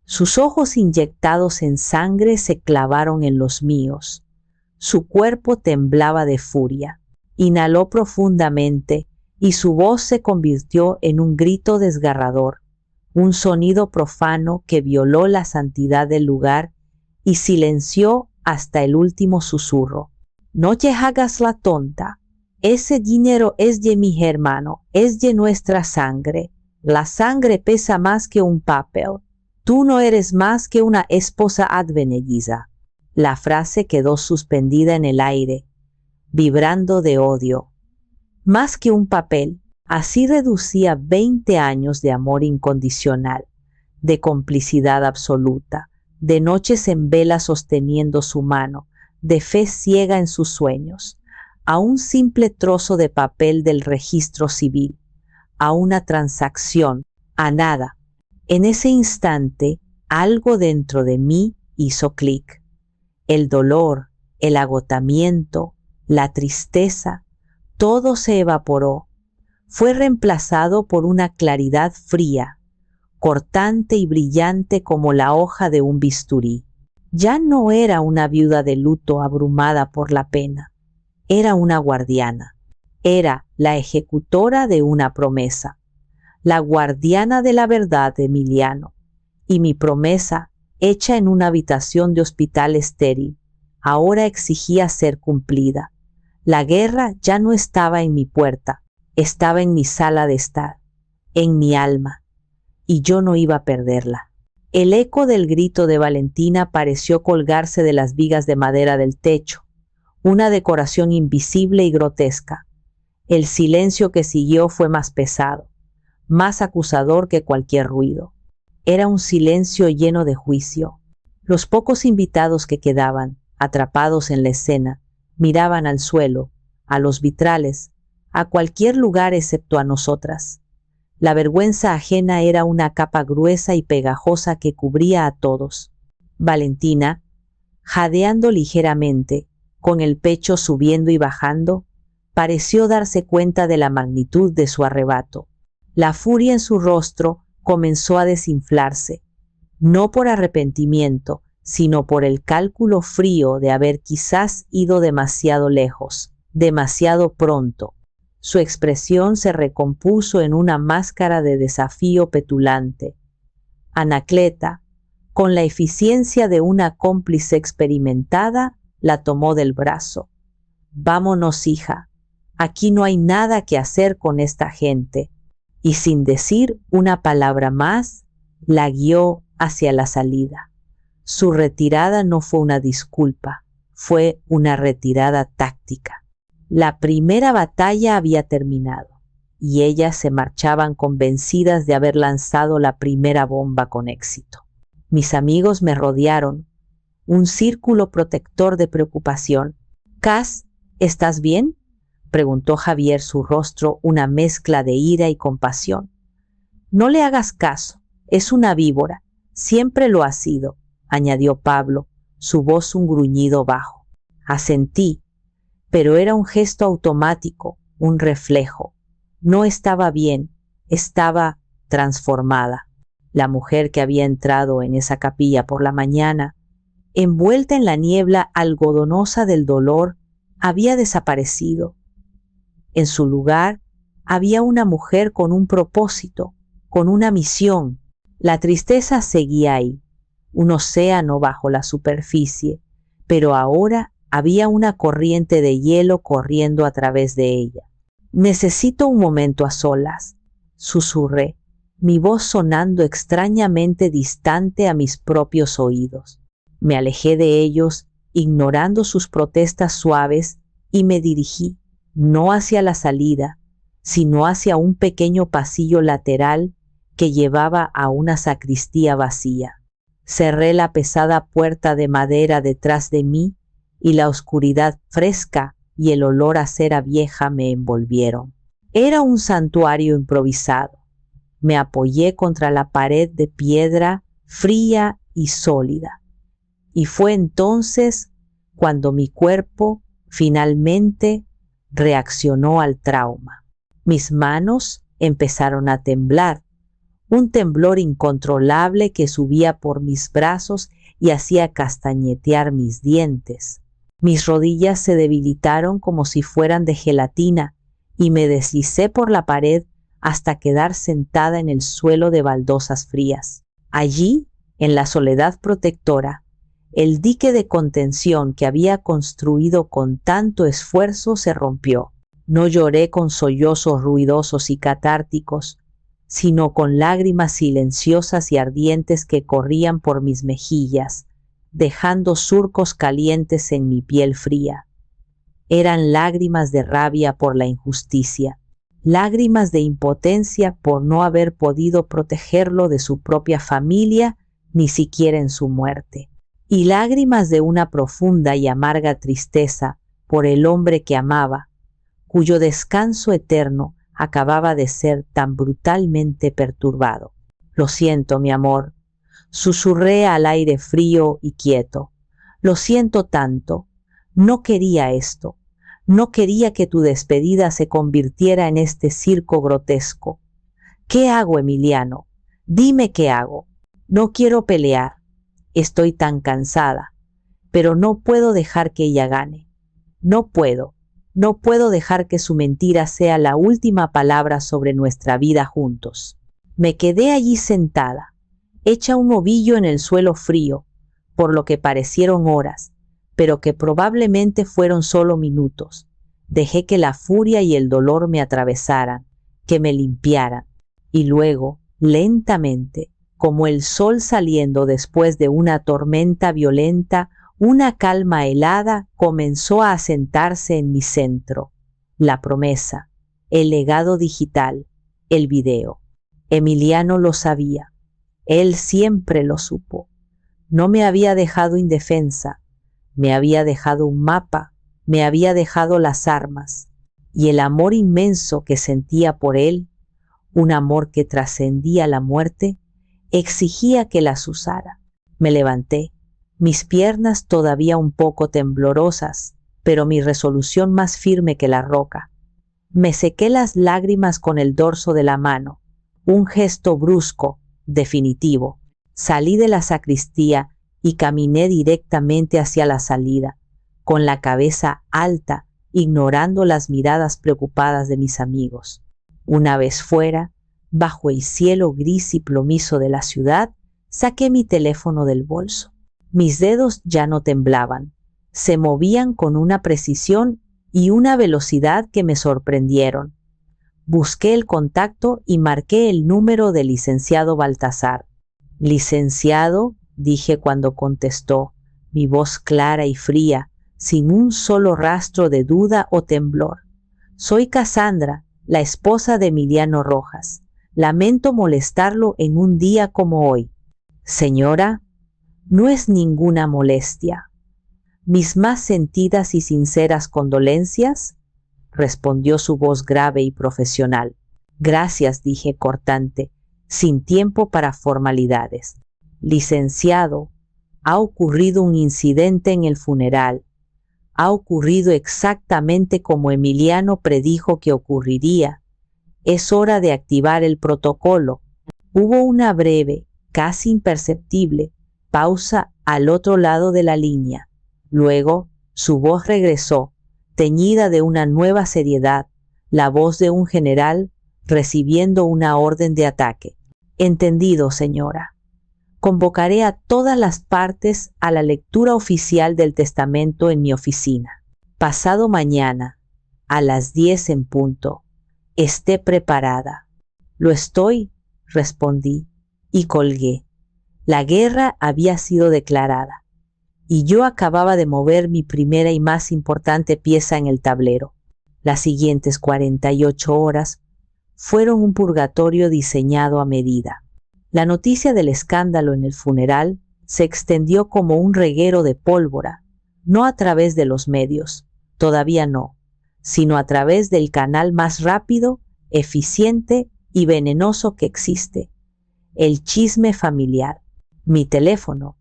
Sus ojos inyectados en sangre se clavaron en los míos. Su cuerpo temblaba de furia. Inhaló profundamente y su voz se convirtió en un grito desgarrador, un sonido profano que violó la santidad del lugar y silenció hasta el último susurro. No te hagas la tonta. Ese dinero es de mi hermano, es de nuestra sangre. La sangre pesa más que un papel. Tú no eres más que una esposa advenediza. La frase quedó suspendida en el aire, vibrando de odio. Más que un papel, así reducía 20 años de amor incondicional, de complicidad absoluta, de noches en vela sosteniendo su mano, de fe ciega en sus sueños, a un simple trozo de papel del registro civil, a una transacción, a nada. En ese instante, algo dentro de mí hizo clic. El dolor, el agotamiento, la tristeza, todo se evaporó. Fue reemplazado por una claridad fría, cortante y brillante como la hoja de un bisturí. Ya no era una viuda de luto abrumada por la pena. Era una guardiana. Era la ejecutora de una promesa. La guardiana de la verdad de Emiliano. Y mi promesa, hecha en una habitación de hospital estéril, ahora exigía ser cumplida. La guerra ya no estaba en mi puerta, estaba en mi sala de estar, en mi alma, y yo no iba a perderla. El eco del grito de Valentina pareció colgarse de las vigas de madera del techo, una decoración invisible y grotesca. El silencio que siguió fue más pesado, más acusador que cualquier ruido. Era un silencio lleno de juicio. Los pocos invitados que quedaban, atrapados en la escena, miraban al suelo, a los vitrales, a cualquier lugar excepto a nosotras. La vergüenza ajena era una capa gruesa y pegajosa que cubría a todos. Valentina, jadeando ligeramente, con el pecho subiendo y bajando, pareció darse cuenta de la magnitud de su arrebato. La furia en su rostro comenzó a desinflarse, no por arrepentimiento, sino por el cálculo frío de haber quizás ido demasiado lejos, demasiado pronto. Su expresión se recompuso en una máscara de desafío petulante. Anacleta, con la eficiencia de una cómplice experimentada, la tomó del brazo. «Vámonos, hija. Aquí no hay nada que hacer con esta gente». Y sin decir una palabra más, la guió hacia la salida. Su retirada no fue una disculpa, fue una retirada táctica. La primera batalla había terminado, y ellas se marchaban convencidas de haber lanzado la primera bomba con éxito. Mis amigos me rodearon, un círculo protector de preocupación. «Cass, ¿estás bien?», preguntó Javier, su rostro una mezcla de ira y compasión. «No le hagas caso, es una víbora, siempre lo ha sido», añadió Pablo, su voz un gruñido bajo. Asentí, pero era un gesto automático, un reflejo. No estaba bien, estaba transformada. La mujer que había entrado en esa capilla por la mañana, envuelta en la niebla algodonosa del dolor, había desaparecido. En su lugar había una mujer con un propósito, con una misión. La tristeza seguía ahí, un océano bajo la superficie, pero ahora había una corriente de hielo corriendo a través de ella. «Necesito un momento a solas», susurré, mi voz sonando extrañamente distante a mis propios oídos. Me alejé de ellos, ignorando sus protestas suaves, y me dirigí, no hacia la salida, sino hacia un pequeño pasillo lateral que llevaba a una sacristía vacía. Cerré la pesada puerta de madera detrás de mí y la oscuridad fresca y el olor a cera vieja me envolvieron. Era un santuario improvisado. Me apoyé contra la pared de piedra fría y sólida. Y fue entonces cuando mi cuerpo finalmente reaccionó al trauma. Mis manos empezaron a temblar, un temblor incontrolable que subía por mis brazos y hacía castañetear mis dientes. Mis rodillas se debilitaron como si fueran de gelatina y me deslicé por la pared hasta quedar sentada en el suelo de baldosas frías. Allí, en la soledad protectora, el dique de contención que había construido con tanto esfuerzo se rompió. No lloré con sollozos ruidosos y catárticos, sino con lágrimas silenciosas y ardientes que corrían por mis mejillas, dejando surcos calientes en mi piel fría. Eran lágrimas de rabia por la injusticia, lágrimas de impotencia por no haber podido protegerlo de su propia familia, ni siquiera en su muerte, y lágrimas de una profunda y amarga tristeza por el hombre que amaba, cuyo descanso eterno acababa de ser tan brutalmente perturbado. «Lo siento, mi amor», susurré al aire frío y quieto. «Lo siento tanto. No quería esto. No quería que tu despedida se convirtiera en este circo grotesco. ¿Qué hago, Emiliano? Dime qué hago. No quiero pelear. Estoy tan cansada. Pero no puedo dejar que ella gane. No puedo. No puedo dejar que su mentira sea la última palabra sobre nuestra vida juntos». Me quedé allí sentada, hecha un ovillo en el suelo frío, por lo que parecieron horas, pero que probablemente fueron solo minutos. Dejé que la furia y el dolor me atravesaran, que me limpiaran, y luego, lentamente, como el sol saliendo después de una tormenta violenta, una calma helada comenzó a asentarse en mi centro. La promesa, el legado digital, el video. Emiliano lo sabía. Él siempre lo supo. No me había dejado indefensa, me había dejado un mapa, me había dejado las armas, y el amor inmenso que sentía por él, un amor que trascendía la muerte, exigía que las usara. Me levanté, mis piernas todavía un poco temblorosas, pero mi resolución más firme que la roca. Me sequé las lágrimas con el dorso de la mano, un gesto brusco, definitivo. Salí de la sacristía y caminé directamente hacia la salida, con la cabeza alta, ignorando las miradas preocupadas de mis amigos. Una vez fuera, bajo el cielo gris y plomizo de la ciudad, saqué mi teléfono del bolso. Mis dedos ya no temblaban, se movían con una precisión y una velocidad que me sorprendieron. Busqué el contacto y marqué el número del licenciado Baltasar. «Licenciado», dije cuando contestó, mi voz clara y fría, sin un solo rastro de duda o temblor. «Soy Cassandra, la esposa de Emiliano Rojas. Lamento molestarlo en un día como hoy». «Señora, no es ninguna molestia. Mis más sentidas y sinceras condolencias», respondió su voz grave y profesional. «Gracias», dije cortante, sin tiempo para formalidades. «Licenciado, ha ocurrido un incidente en el funeral. Ha ocurrido exactamente como Emiliano predijo que ocurriría. Es hora de activar el protocolo». Hubo una breve, casi imperceptible, pausa al otro lado de la línea. Luego, su voz regresó, teñida de una nueva seriedad, la voz de un general recibiendo una orden de ataque. «Entendido, señora. Convocaré a todas las partes a la lectura oficial del testamento en mi oficina. Pasado mañana, a las 10 en punto. Esté preparada». «Lo estoy», respondí, y colgué. La guerra había sido declarada, y yo acababa de mover mi primera y más importante pieza en el tablero. Las siguientes 48 horas fueron un purgatorio diseñado a medida. La noticia del escándalo en el funeral se extendió como un reguero de pólvora, no a través de los medios, todavía no, sino a través del canal más rápido, eficiente y venenoso que existe, el chisme familiar. Mi teléfono,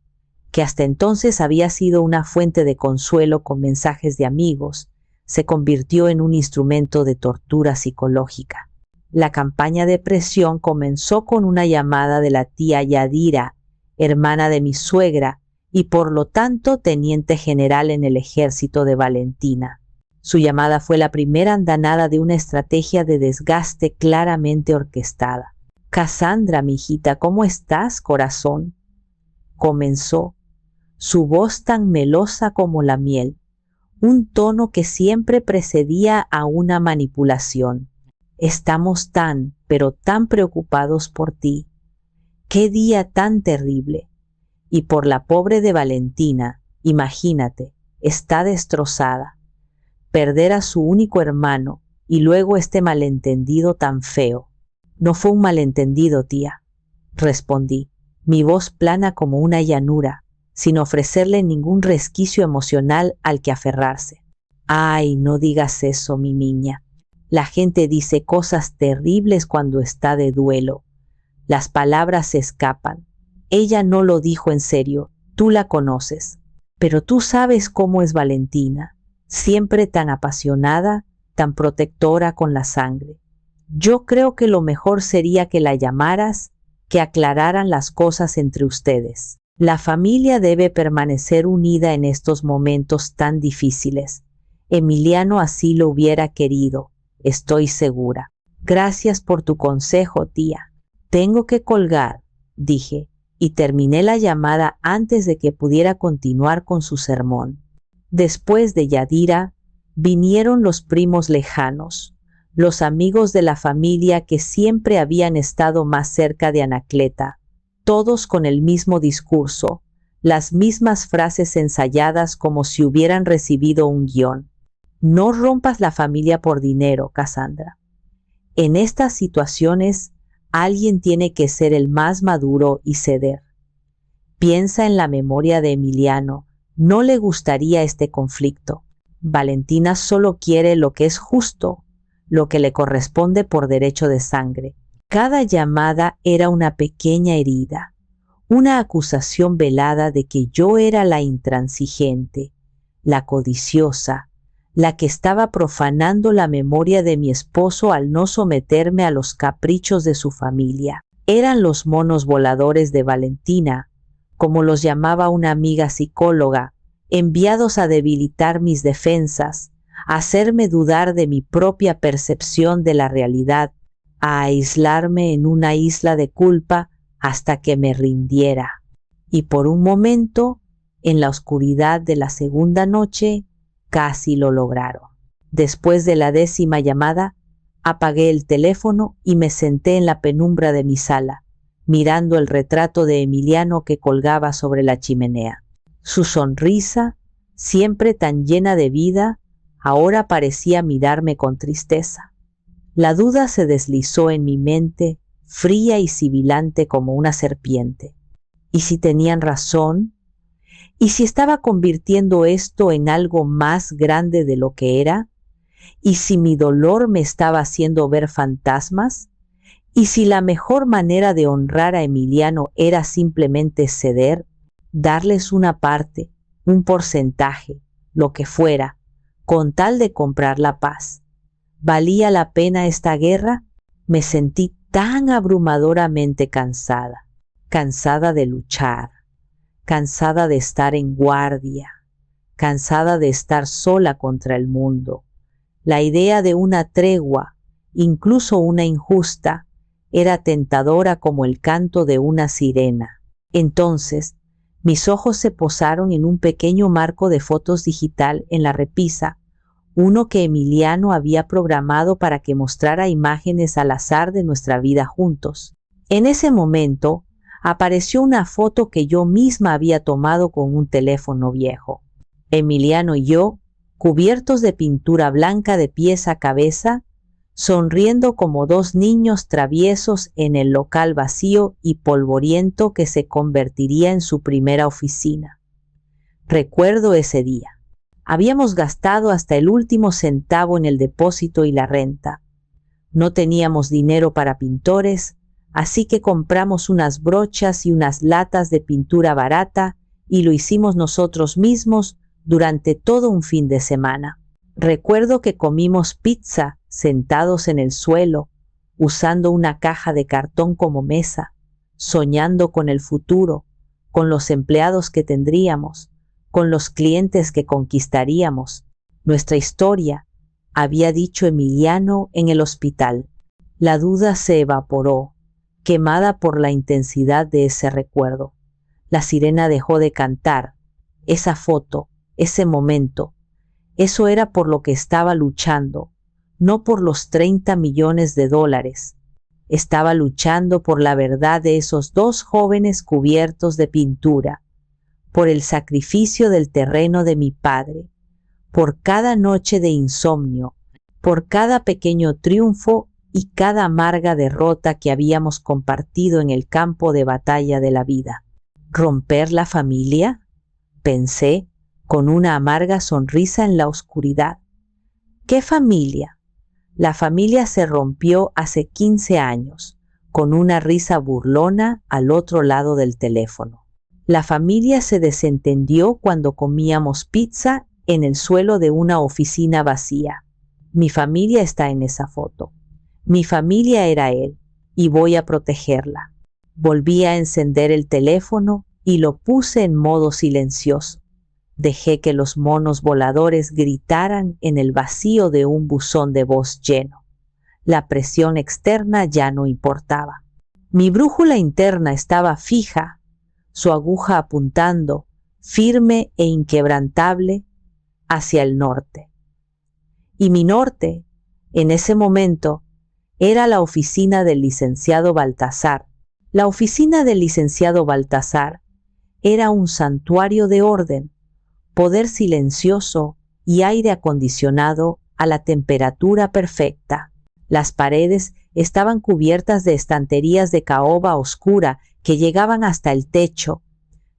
que hasta entonces había sido una fuente de consuelo con mensajes de amigos, se convirtió en un instrumento de tortura psicológica. La campaña de presión comenzó con una llamada de la tía Yadira, hermana de mi suegra y por lo tanto teniente general en el ejército de Valentina. Su llamada fue la primera andanada de una estrategia de desgaste claramente orquestada. «Cassandra, mijita, ¿cómo estás, corazón?», comenzó, su voz tan melosa como la miel, un tono que siempre precedía a una manipulación. «Estamos tan, pero tan preocupados por ti. ¡Qué día tan terrible! Y por la pobre de Valentina, imagínate, está destrozada. Perder a su único hermano y luego este malentendido tan feo». «No fue un malentendido, tía», respondí, mi voz plana como una llanura, sin ofrecerle ningún resquicio emocional al que aferrarse. «Ay, no digas eso, mi niña. La gente dice cosas terribles cuando está de duelo. Las palabras se escapan. Ella no lo dijo en serio, tú la conoces. Pero tú sabes cómo es Valentina, siempre tan apasionada, tan protectora con la sangre. Yo creo que lo mejor sería que la llamaras, que aclararan las cosas entre ustedes. La familia debe permanecer unida en estos momentos tan difíciles. Emiliano así lo hubiera querido, estoy segura. Gracias por tu consejo, tía». «Tengo que colgar», dije, y terminé la llamada antes de que pudiera continuar con su sermón. Después de Yadira, vinieron los primos lejanos, los amigos de la familia que siempre habían estado más cerca de Anacleta, todos con el mismo discurso, las mismas frases ensayadas como si hubieran recibido un guión. «No rompas la familia por dinero, Cassandra. En estas situaciones, alguien tiene que ser el más maduro y ceder. Piensa en la memoria de Emiliano. No le gustaría este conflicto. Valentina solo quiere lo que es justo, lo que le corresponde por derecho de sangre. Cada llamada era una pequeña herida, una acusación velada de que yo era la intransigente, la codiciosa, la que estaba profanando la memoria de mi esposo al no someterme a los caprichos de su familia. Eran los monos voladores de Valentina, como los llamaba una amiga psicóloga, enviados a debilitar mis defensas, a hacerme dudar de mi propia percepción de la realidad, a aislarme en una isla de culpa hasta que me rindiera. Y por un momento, en la oscuridad de la segunda noche, casi lo lograron. Después de la 10ª llamada, apagué el teléfono y me senté en la penumbra de mi sala, mirando el retrato de Emiliano que colgaba sobre la chimenea. Su sonrisa, siempre tan llena de vida, ahora parecía mirarme con tristeza. La duda se deslizó en mi mente, fría y sibilante como una serpiente. ¿Y si tenían razón? ¿Y si estaba convirtiendo esto en algo más grande de lo que era? ¿Y si mi dolor me estaba haciendo ver fantasmas? ¿Y si la mejor manera de honrar a Emiliano era simplemente ceder, darles una parte, un porcentaje, lo que fuera, con tal de comprar la paz? ¿Valía la pena esta guerra? Me sentí tan abrumadoramente cansada, cansada de luchar, cansada de estar en guardia, cansada de estar sola contra el mundo. La idea de una tregua, incluso una injusta, era tentadora como el canto de una sirena. Entonces, mis ojos se posaron en un pequeño marco de fotos digital en la repisa, uno que Emiliano había programado para que mostrara imágenes al azar de nuestra vida juntos. En ese momento, apareció una foto que yo misma había tomado con un teléfono viejo. Emiliano y yo, cubiertos de pintura blanca de pies a cabeza, sonriendo como dos niños traviesos en el local vacío y polvoriento que se convertiría en su primera oficina. Recuerdo ese día. Habíamos gastado hasta el último centavo en el depósito y la renta. No teníamos dinero para pintores, así que compramos unas brochas y unas latas de pintura barata y lo hicimos nosotros mismos durante todo un fin de semana. Recuerdo que comimos pizza sentados en el suelo, usando una caja de cartón como mesa, soñando con el futuro, con los empleados que tendríamos, con los clientes que conquistaríamos. Nuestra historia, había dicho Emiliano en el hospital. La duda se evaporó, quemada por la intensidad de ese recuerdo. La sirena dejó de cantar. Esa foto, ese momento, eso era por lo que estaba luchando, no por los 30 millones de dólares. Estaba luchando por la verdad de esos dos jóvenes cubiertos de pintura, por el sacrificio del terreno de mi padre, por cada noche de insomnio, por cada pequeño triunfo y cada amarga derrota que habíamos compartido en el campo de batalla de la vida. ¿Romper la familia?, pensé, con una amarga sonrisa en la oscuridad. ¿Qué familia? La familia se rompió hace 15 años, con una risa burlona al otro lado del teléfono. La familia se desentendió cuando comíamos pizza en el suelo de una oficina vacía. Mi familia está en esa foto. Mi familia era él, y voy a protegerla. Volví a encender el teléfono y lo puse en modo silencioso. Dejé que los monos voladores gritaran en el vacío de un buzón de voz lleno. La presión externa ya no importaba. Mi brújula interna estaba fija, su aguja apuntando, firme e inquebrantable, hacia el norte. Y mi norte, en ese momento, era la oficina del licenciado Baltasar. La oficina del licenciado Baltasar era un santuario de orden, poder silencioso y aire acondicionado a la temperatura perfecta. Las paredes estaban cubiertas de estanterías de caoba oscura que llegaban hasta el techo,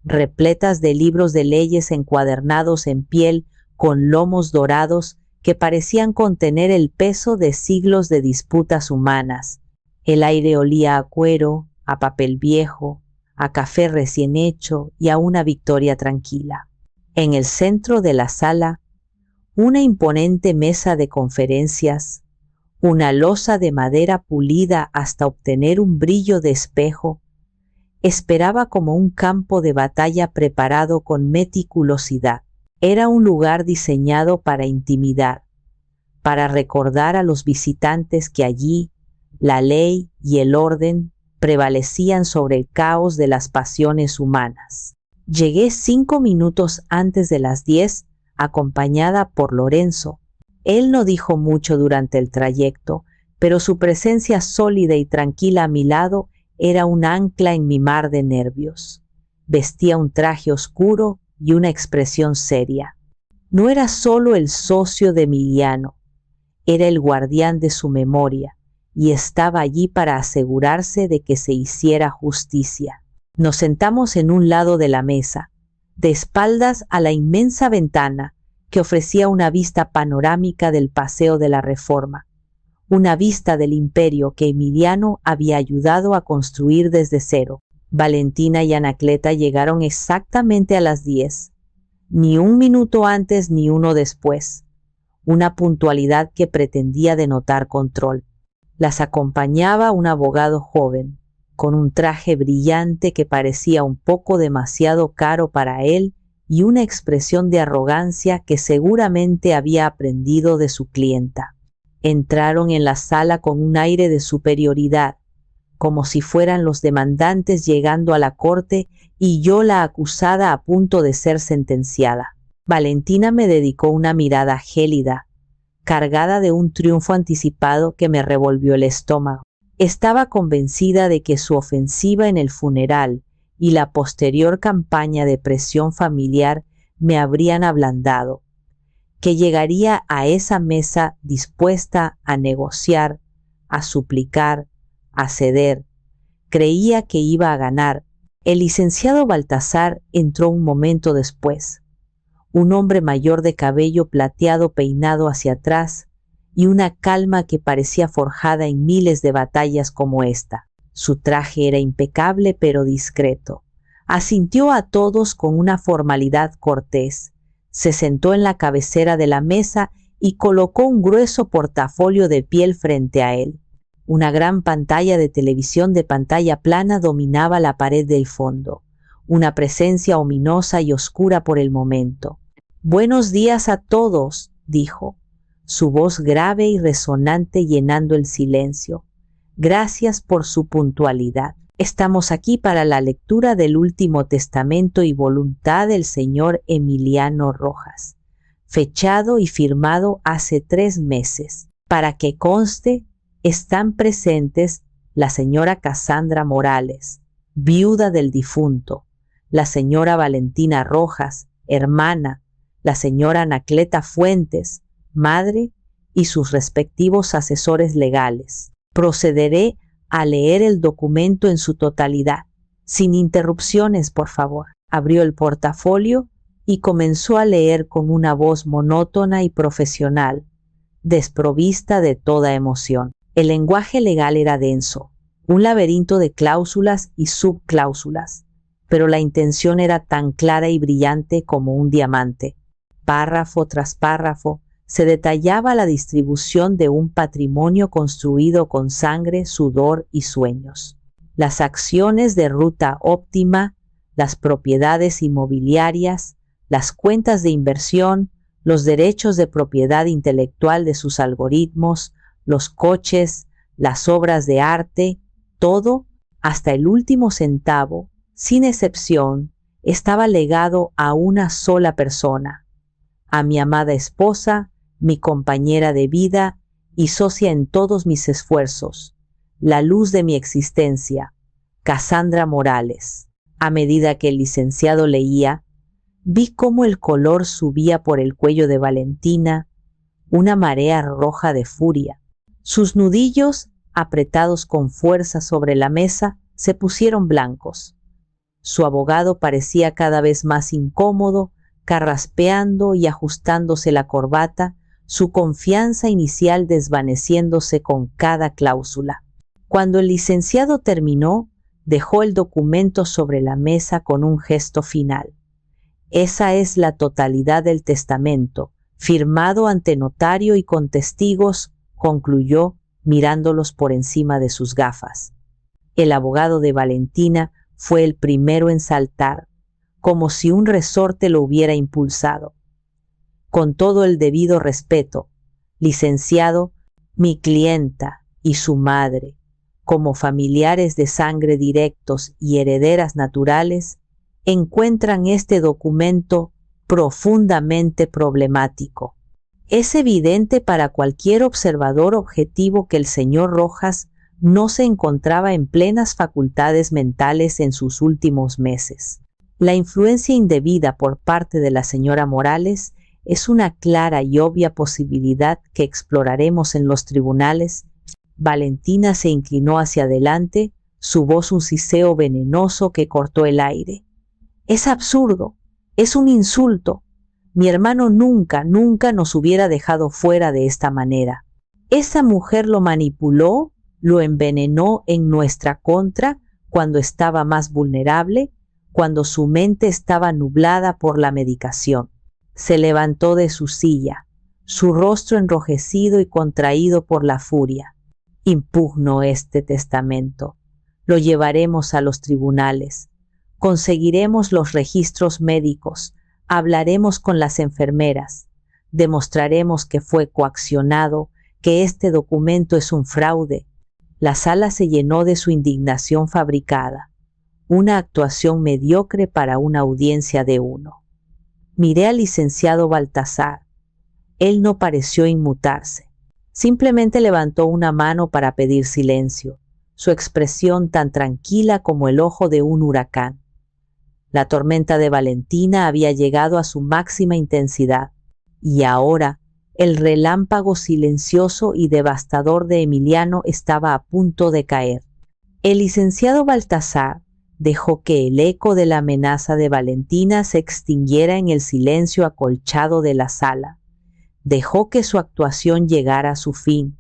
repletas de libros de leyes encuadernados en piel con lomos dorados que parecían contener el peso de siglos de disputas humanas. El aire olía a cuero, a papel viejo, a café recién hecho y a una victoria tranquila. En el centro de la sala, una imponente mesa de conferencias, una losa de madera pulida hasta obtener un brillo de espejo, esperaba como un campo de batalla preparado con meticulosidad. Era un lugar diseñado para intimidar, para recordar a los visitantes que allí la ley y el orden prevalecían sobre el caos de las pasiones humanas. Llegué 5 minutos antes de las 10, acompañada por Lorenzo. Él no dijo mucho durante el trayecto, pero su presencia sólida y tranquila a mi lado era un ancla en mi mar de nervios. Vestía un traje oscuro y una expresión seria. No era solo el socio de Emiliano, era el guardián de su memoria, y estaba allí para asegurarse de que se hiciera justicia. Nos sentamos en un lado de la mesa, de espaldas a la inmensa ventana que ofrecía una vista panorámica del Paseo de la Reforma, una vista del imperio que Emiliano había ayudado a construir desde cero. Valentina y Anacleta llegaron exactamente a las 10, ni un minuto antes ni uno después, una puntualidad que pretendía denotar control. Las acompañaba un abogado joven, con un traje brillante que parecía un poco demasiado caro para él y una expresión de arrogancia que seguramente había aprendido de su clienta. Entraron en la sala con un aire de superioridad, como si fueran los demandantes llegando a la corte y yo la acusada a punto de ser sentenciada. Valentina me dedicó una mirada gélida, cargada de un triunfo anticipado que me revolvió el estómago. Estaba convencida de que su ofensiva en el funeral y la posterior campaña de presión familiar me habrían ablandado, que llegaría a esa mesa dispuesta a negociar, a suplicar, a ceder. Creía que iba a ganar. El licenciado Baltasar entró un momento después. Un hombre mayor de cabello plateado peinado hacia atrás y una calma que parecía forjada en miles de batallas como esta. Su traje era impecable pero discreto. Asintió a todos con una formalidad cortés. Se sentó en la cabecera de la mesa y colocó un grueso portafolio de piel frente a él. Una gran pantalla de televisión de pantalla plana dominaba la pared del fondo, una presencia ominosa y oscura por el momento. «Buenos días a todos», dijo, su voz grave y resonante llenando el silencio. «Gracias por su puntualidad. Estamos aquí para la lectura del último testamento y voluntad del señor Emiliano Rojas, fechado y firmado hace 3 meses. Para que conste, están presentes la señora Casandra Morales, viuda del difunto, la señora Valentina Rojas, hermana, la señora Anacleta Fuentes, madre, y sus respectivos asesores legales. Procederé a leer el documento en su totalidad, sin interrupciones, por favor». Abrió el portafolio y comenzó a leer con una voz monótona y profesional, desprovista de toda emoción. El lenguaje legal era denso, un laberinto de cláusulas y subcláusulas, pero la intención era tan clara y brillante como un diamante. Párrafo tras párrafo, se detallaba la distribución de un patrimonio construido con sangre, sudor y sueños. Las acciones de Ruta Óptima, las propiedades inmobiliarias, las cuentas de inversión, los derechos de propiedad intelectual de sus algoritmos, los coches, las obras de arte, todo, hasta el último centavo, sin excepción, estaba legado a una sola persona, a mi amada esposa, mi compañera de vida y socia en todos mis esfuerzos, la luz de mi existencia, Casandra Morales. A medida que el licenciado leía, vi cómo el color subía por el cuello de Valentina, una marea roja de furia. Sus nudillos, apretados con fuerza sobre la mesa, se pusieron blancos. Su abogado parecía cada vez más incómodo, carraspeando y ajustándose la corbata, su confianza inicial desvaneciéndose con cada cláusula. Cuando el licenciado terminó, dejó el documento sobre la mesa con un gesto final. Esa es la totalidad del testamento, firmado ante notario y con testigos, concluyó, mirándolos por encima de sus gafas. El abogado de Valentina fue el primero en saltar, como si un resorte lo hubiera impulsado. Con todo el debido respeto, licenciado, mi clienta y su madre, como familiares de sangre directos y herederas naturales, encuentran este documento profundamente problemático. Es evidente para cualquier observador objetivo que el señor Rojas no se encontraba en plenas facultades mentales en sus últimos meses. La influencia indebida por parte de la señora Morales es una clara y obvia posibilidad que exploraremos en los tribunales. Valentina se inclinó hacia adelante, su voz un siseo venenoso que cortó el aire. Es absurdo, es un insulto. Mi hermano nunca nos hubiera dejado fuera de esta manera. Esa mujer lo manipuló, lo envenenó en nuestra contra cuando estaba más vulnerable, cuando su mente estaba nublada por la medicación. Se levantó de su silla, su rostro enrojecido y contraído por la furia. Impugno este testamento. Lo llevaremos a los tribunales. Conseguiremos los registros médicos. Hablaremos con las enfermeras. Demostraremos que fue coaccionado, que este documento es un fraude. La sala se llenó de su indignación fabricada. Una actuación mediocre para una audiencia de uno. Miré al licenciado Baltasar. Él no pareció inmutarse. Simplemente levantó una mano para pedir silencio, su expresión tan tranquila como el ojo de un huracán. La tormenta de Valentina había llegado a su máxima intensidad, y ahora el relámpago silencioso y devastador de Emiliano estaba a punto de caer. El licenciado Baltasar dejó que el eco de la amenaza de Valentina se extinguiera en el silencio acolchado de la sala. Dejó que su actuación llegara a su fin,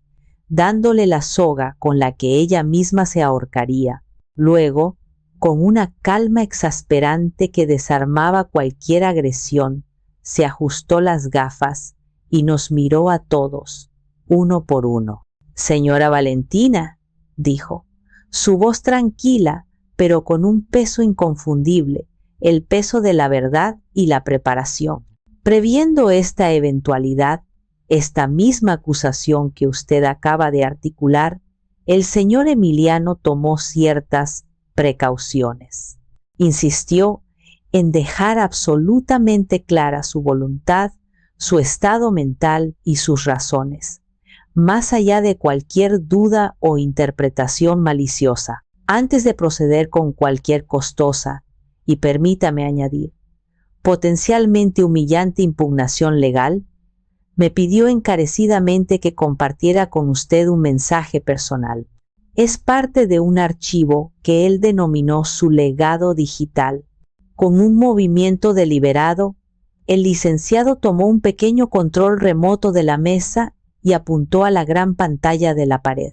dándole la soga con la que ella misma se ahorcaría. Luego, con una calma exasperante que desarmaba cualquier agresión, se ajustó las gafas y nos miró a todos, uno por uno. «Señora Valentina», dijo, su voz tranquila, pero con un peso inconfundible, el peso de la verdad y la preparación. Previendo esta eventualidad, esta misma acusación que usted acaba de articular, el señor Emiliano tomó ciertas precauciones. Insistió en dejar absolutamente clara su voluntad, su estado mental y sus razones, más allá de cualquier duda o interpretación maliciosa. Antes de proceder con cualquier costosa, y permítame añadir, potencialmente humillante impugnación legal, me pidió encarecidamente que compartiera con usted un mensaje personal. Es parte de un archivo que él denominó su legado digital. Con un movimiento deliberado, el licenciado tomó un pequeño control remoto de la mesa y apuntó a la gran pantalla de la pared.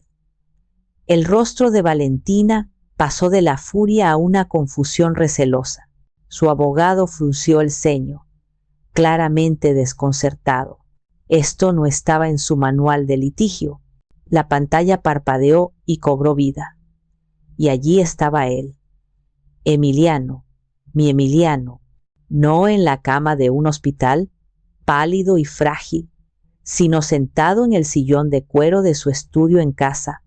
El rostro de Valentina pasó de la furia a una confusión recelosa. Su abogado frunció el ceño, claramente desconcertado. Esto no estaba en su manual de litigio. La pantalla parpadeó y cobró vida. Y allí estaba él. Emiliano, mi Emiliano, no en la cama de un hospital, pálido y frágil, sino sentado en el sillón de cuero de su estudio en casa,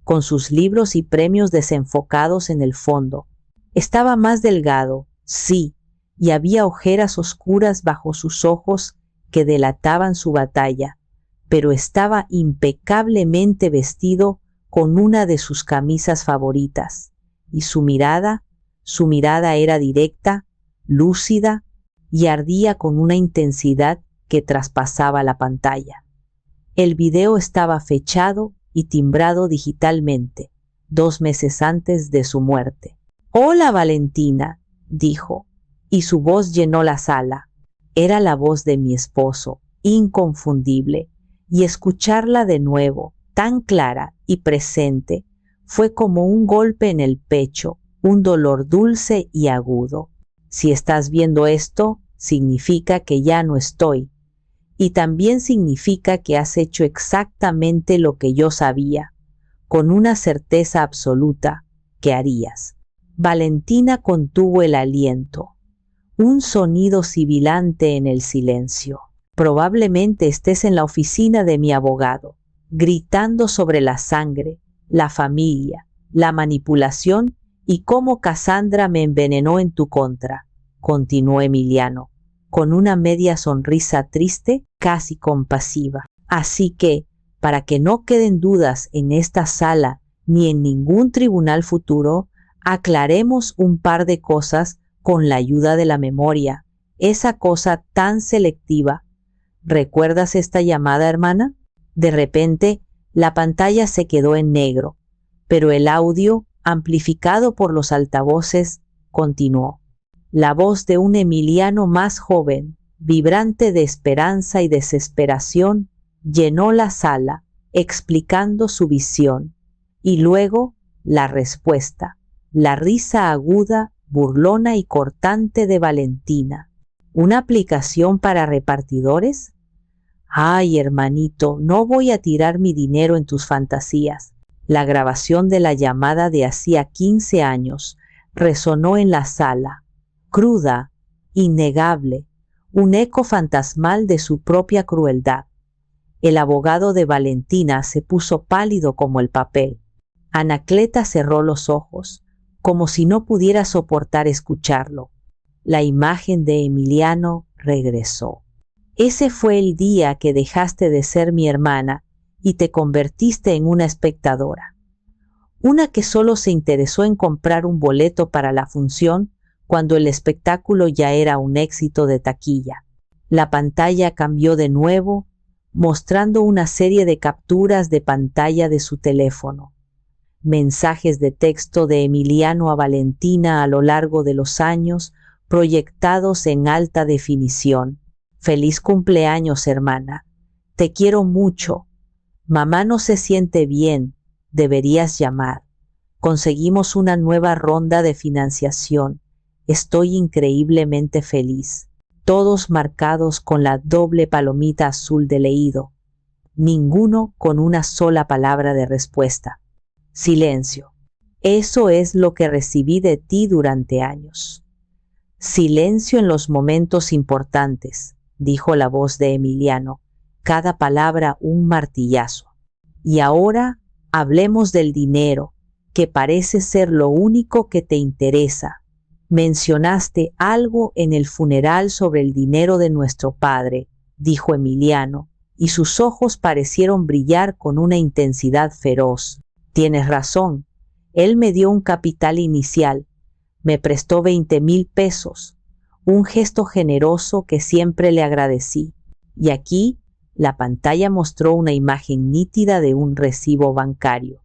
con sus libros y premios desenfocados en el fondo. Estaba más delgado, sí, y había ojeras oscuras bajo sus ojos que delataban su batalla, pero estaba impecablemente vestido con una de sus camisas favoritas, y su mirada era directa, lúcida, y ardía con una intensidad que traspasaba la pantalla. El video estaba fechado y timbrado digitalmente, 2 meses antes de su muerte. «Hola, Valentina», dijo, y su voz llenó la sala. Era la voz de mi esposo, inconfundible, y escucharla de nuevo, tan clara y presente, fue como un golpe en el pecho, un dolor dulce y agudo. Si estás viendo esto, significa que ya no estoy, y también significa que has hecho exactamente lo que yo sabía, con una certeza absoluta, que harías. Valentina contuvo el aliento. Un sonido sibilante en el silencio. Probablemente estés en la oficina de mi abogado, gritando sobre la sangre, la familia, la manipulación y cómo Cassandra me envenenó en tu contra, continuó Emiliano, con una media sonrisa triste, casi compasiva. Así que, para que no queden dudas en esta sala ni en ningún tribunal futuro, aclaremos un par de cosas con la ayuda de la memoria, esa cosa tan selectiva. ¿Recuerdas esta llamada, hermana? De repente, la pantalla se quedó en negro, pero el audio, amplificado por los altavoces, continuó. La voz de un Emiliano más joven, vibrante de esperanza y desesperación, llenó la sala, explicando su visión. Y luego, la respuesta, la risa aguda, burlona y cortante de Valentina. ¿Una aplicación para repartidores? Ay, hermanito, no voy a tirar mi dinero en tus fantasías. La grabación de la llamada de hacía 15 años resonó en la sala, cruda, innegable, un eco fantasmal de su propia crueldad. El abogado de Valentina se puso pálido como el papel. Anacleta cerró los ojos, como si no pudiera soportar escucharlo. La imagen de Emiliano regresó. Ese fue el día que dejaste de ser mi hermana y te convertiste en una espectadora. Una que solo se interesó en comprar un boleto para la función cuando el espectáculo ya era un éxito de taquilla. La pantalla cambió de nuevo, mostrando una serie de capturas de pantalla de su teléfono. Mensajes de texto de Emiliano a Valentina a lo largo de los años, proyectados en alta definición. Feliz cumpleaños, hermana. Te quiero mucho. Mamá no se siente bien. Deberías llamar. Conseguimos una nueva ronda de financiación. Estoy increíblemente feliz. Todos marcados con la doble palomita azul de leído. Ninguno con una sola palabra de respuesta. Silencio. Eso es lo que recibí de ti durante años. Silencio en los momentos importantes, dijo la voz de Emiliano, cada palabra un martillazo. Y ahora hablemos del dinero, que parece ser lo único que te interesa. Mencionaste algo en el funeral sobre el dinero de nuestro padre, dijo Emiliano, y sus ojos parecieron brillar con una intensidad feroz. Tienes razón, él me dio un capital inicial, me prestó 20,000 pesos, un gesto generoso que siempre le agradecí. Y aquí la pantalla mostró una imagen nítida de un recibo bancario.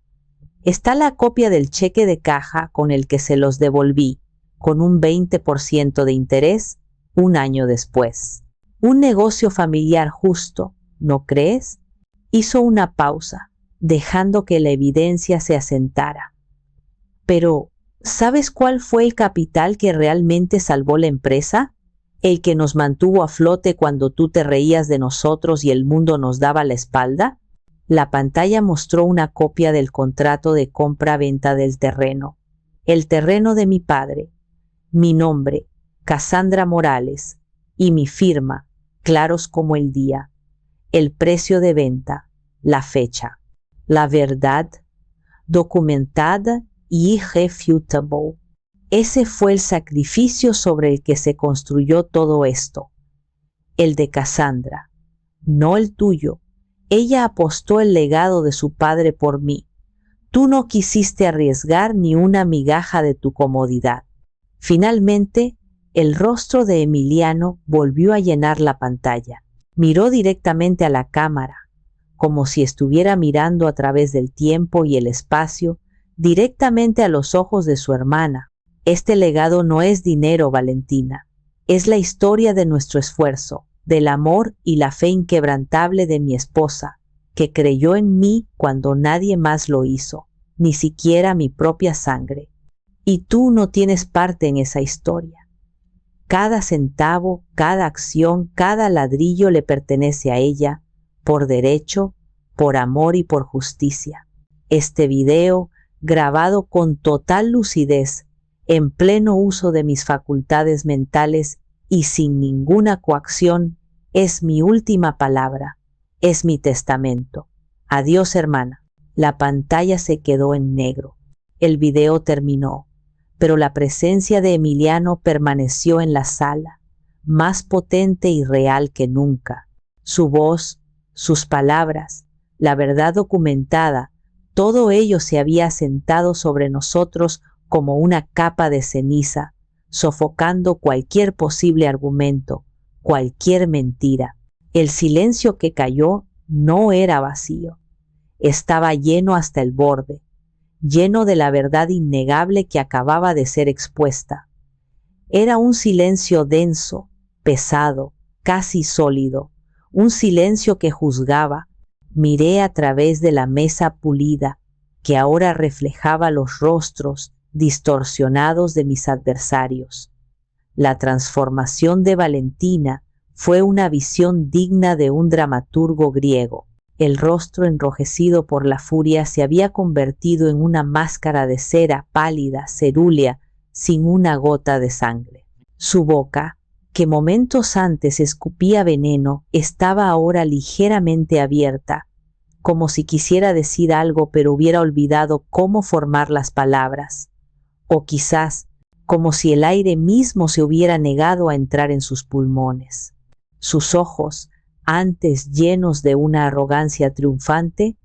Está la copia del cheque de caja con el que se los devolví, con un 20% de interés, un año después. Un negocio familiar justo, ¿no crees? Hizo una pausa, dejando que la evidencia se asentara. Pero, ¿sabes cuál fue el capital que realmente salvó la empresa? ¿El que nos mantuvo a flote cuando tú te reías de nosotros y el mundo nos daba la espalda? La pantalla mostró una copia del contrato de compra-venta del terreno. El terreno de mi padre, mi nombre, Cassandra Morales, y mi firma, claros como el día. El precio de venta, la fecha. La verdad, documentada y irrefutable. Ese fue el sacrificio sobre el que se construyó todo esto. El de Cassandra, no el tuyo. Ella apostó el legado de su padre por mí. Tú no quisiste arriesgar ni una migaja de tu comodidad. Finalmente, el rostro de Emiliano volvió a llenar la pantalla. Miró directamente a la cámara, como si estuviera mirando a través del tiempo y el espacio, directamente a los ojos de su hermana. Este legado no es dinero, Valentina. Es la historia de nuestro esfuerzo, del amor y la fe inquebrantable de mi esposa, que creyó en mí cuando nadie más lo hizo, ni siquiera mi propia sangre. Y tú no tienes parte en esa historia. Cada centavo, cada acción, cada ladrillo le pertenece a ella, por derecho, por amor y por justicia. Este video, grabado con total lucidez, en pleno uso de mis facultades mentales y sin ninguna coacción, es mi última palabra, es mi testamento. Adiós, hermana. La pantalla se quedó en negro. El video terminó, pero la presencia de Emiliano permaneció en la sala, más potente y real que nunca. Su voz, sus palabras, la verdad documentada, todo ello se había asentado sobre nosotros como una capa de ceniza, sofocando cualquier posible argumento, cualquier mentira. El silencio que cayó no era vacío, estaba lleno hasta el borde, lleno de la verdad innegable que acababa de ser expuesta. Era un silencio denso, pesado, casi sólido, un silencio que juzgaba. Miré a través de la mesa pulida, que ahora reflejaba los rostros distorsionados de mis adversarios. La transformación de Valentina fue una visión digna de un dramaturgo griego. El rostro enrojecido por la furia se había convertido en una máscara de cera pálida, cerúlea, sin una gota de sangre. Su boca, que momentos antes escupía veneno, estaba ahora ligeramente abierta, como si quisiera decir algo pero hubiera olvidado cómo formar las palabras, o quizás como si el aire mismo se hubiera negado a entrar en sus pulmones. Sus ojos, antes llenos de una arrogancia triunfante,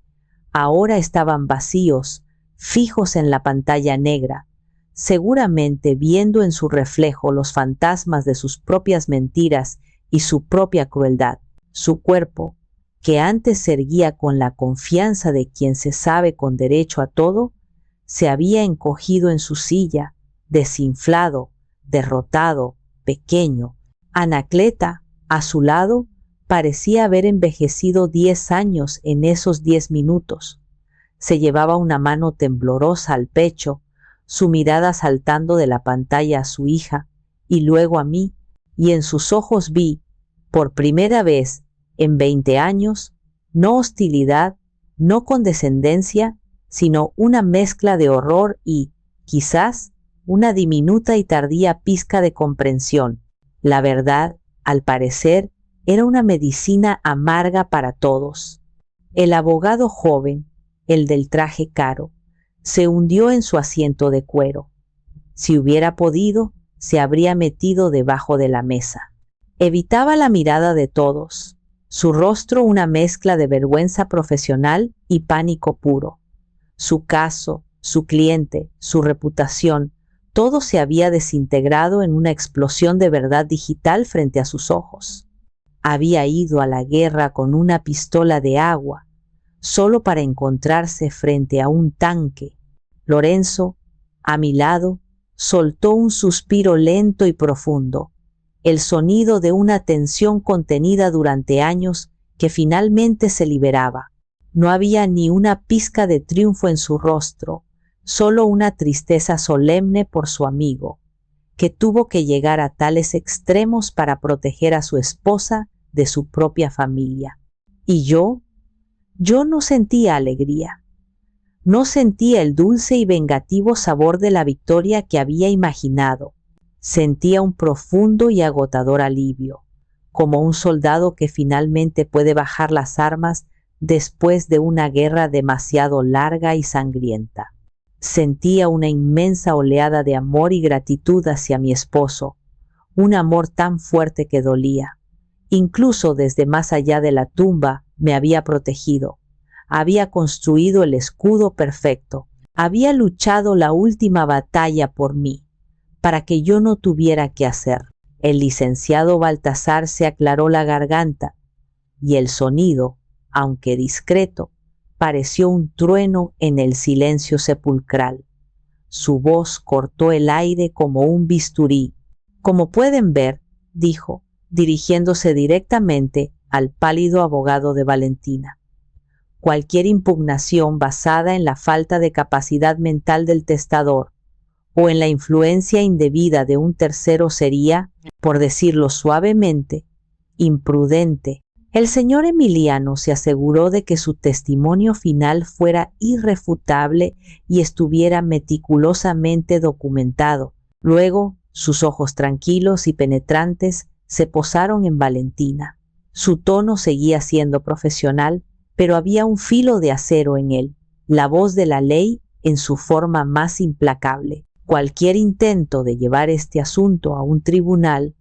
ahora estaban vacíos, fijos en la pantalla negra, seguramente viendo en su reflejo los fantasmas de sus propias mentiras y su propia crueldad. Su cuerpo, que antes se erguía con la confianza de quien se sabe con derecho a todo, se había encogido en su silla, desinflado, derrotado, pequeño. Anacleta, a su lado, parecía haber envejecido 10 años en esos 10 minutos. Se llevaba una mano temblorosa al pecho, su mirada saltando de la pantalla a su hija y luego a mí, y en sus ojos vi, por primera vez en 20 años, no hostilidad, no condescendencia, sino una mezcla de horror y, quizás, una diminuta y tardía pizca de comprensión. La verdad, al parecer, era una medicina amarga para todos. El abogado joven, el del traje caro, se hundió en su asiento de cuero. Si hubiera podido, se habría metido debajo de la mesa. Evitaba la mirada de todos, su rostro una mezcla de vergüenza profesional y pánico puro. Su caso, su cliente, su reputación, todo se había desintegrado en una explosión de verdad digital frente a sus ojos. Había ido a la guerra con una pistola de agua, solo para encontrarse frente a un tanque. Lorenzo, a mi lado, soltó un suspiro lento y profundo, el sonido de una tensión contenida durante años que finalmente se liberaba. No había ni una pizca de triunfo en su rostro, solo una tristeza solemne por su amigo, que tuvo que llegar a tales extremos para proteger a su esposa de su propia familia. Y yo no sentía alegría. No sentía el dulce y vengativo sabor de la victoria que había imaginado. Sentía un profundo y agotador alivio, como un soldado que finalmente puede bajar las armas después de una guerra demasiado larga y sangrienta. Sentía una inmensa oleada de amor y gratitud hacia mi esposo, un amor tan fuerte que dolía. Incluso desde más allá de la tumba me había protegido, había construido el escudo perfecto, había luchado la última batalla por mí, para que yo no tuviera que hacer. El licenciado Baltasar se aclaró la garganta y el sonido, aunque discreto, pareció un trueno en el silencio sepulcral. Su voz cortó el aire como un bisturí. Como pueden ver, dijo, dirigiéndose directamente al pálido abogado de Valentina. Cualquier impugnación basada en la falta de capacidad mental del testador o en la influencia indebida de un tercero sería, por decirlo suavemente, imprudente. El señor Emiliano se aseguró de que su testimonio final fuera irrefutable y estuviera meticulosamente documentado. Luego, sus ojos tranquilos y penetrantes se posaron en Valentina. Su tono seguía siendo profesional, pero había un filo de acero en él, la voz de la ley en su forma más implacable. Cualquier intento de llevar este asunto a un tribunal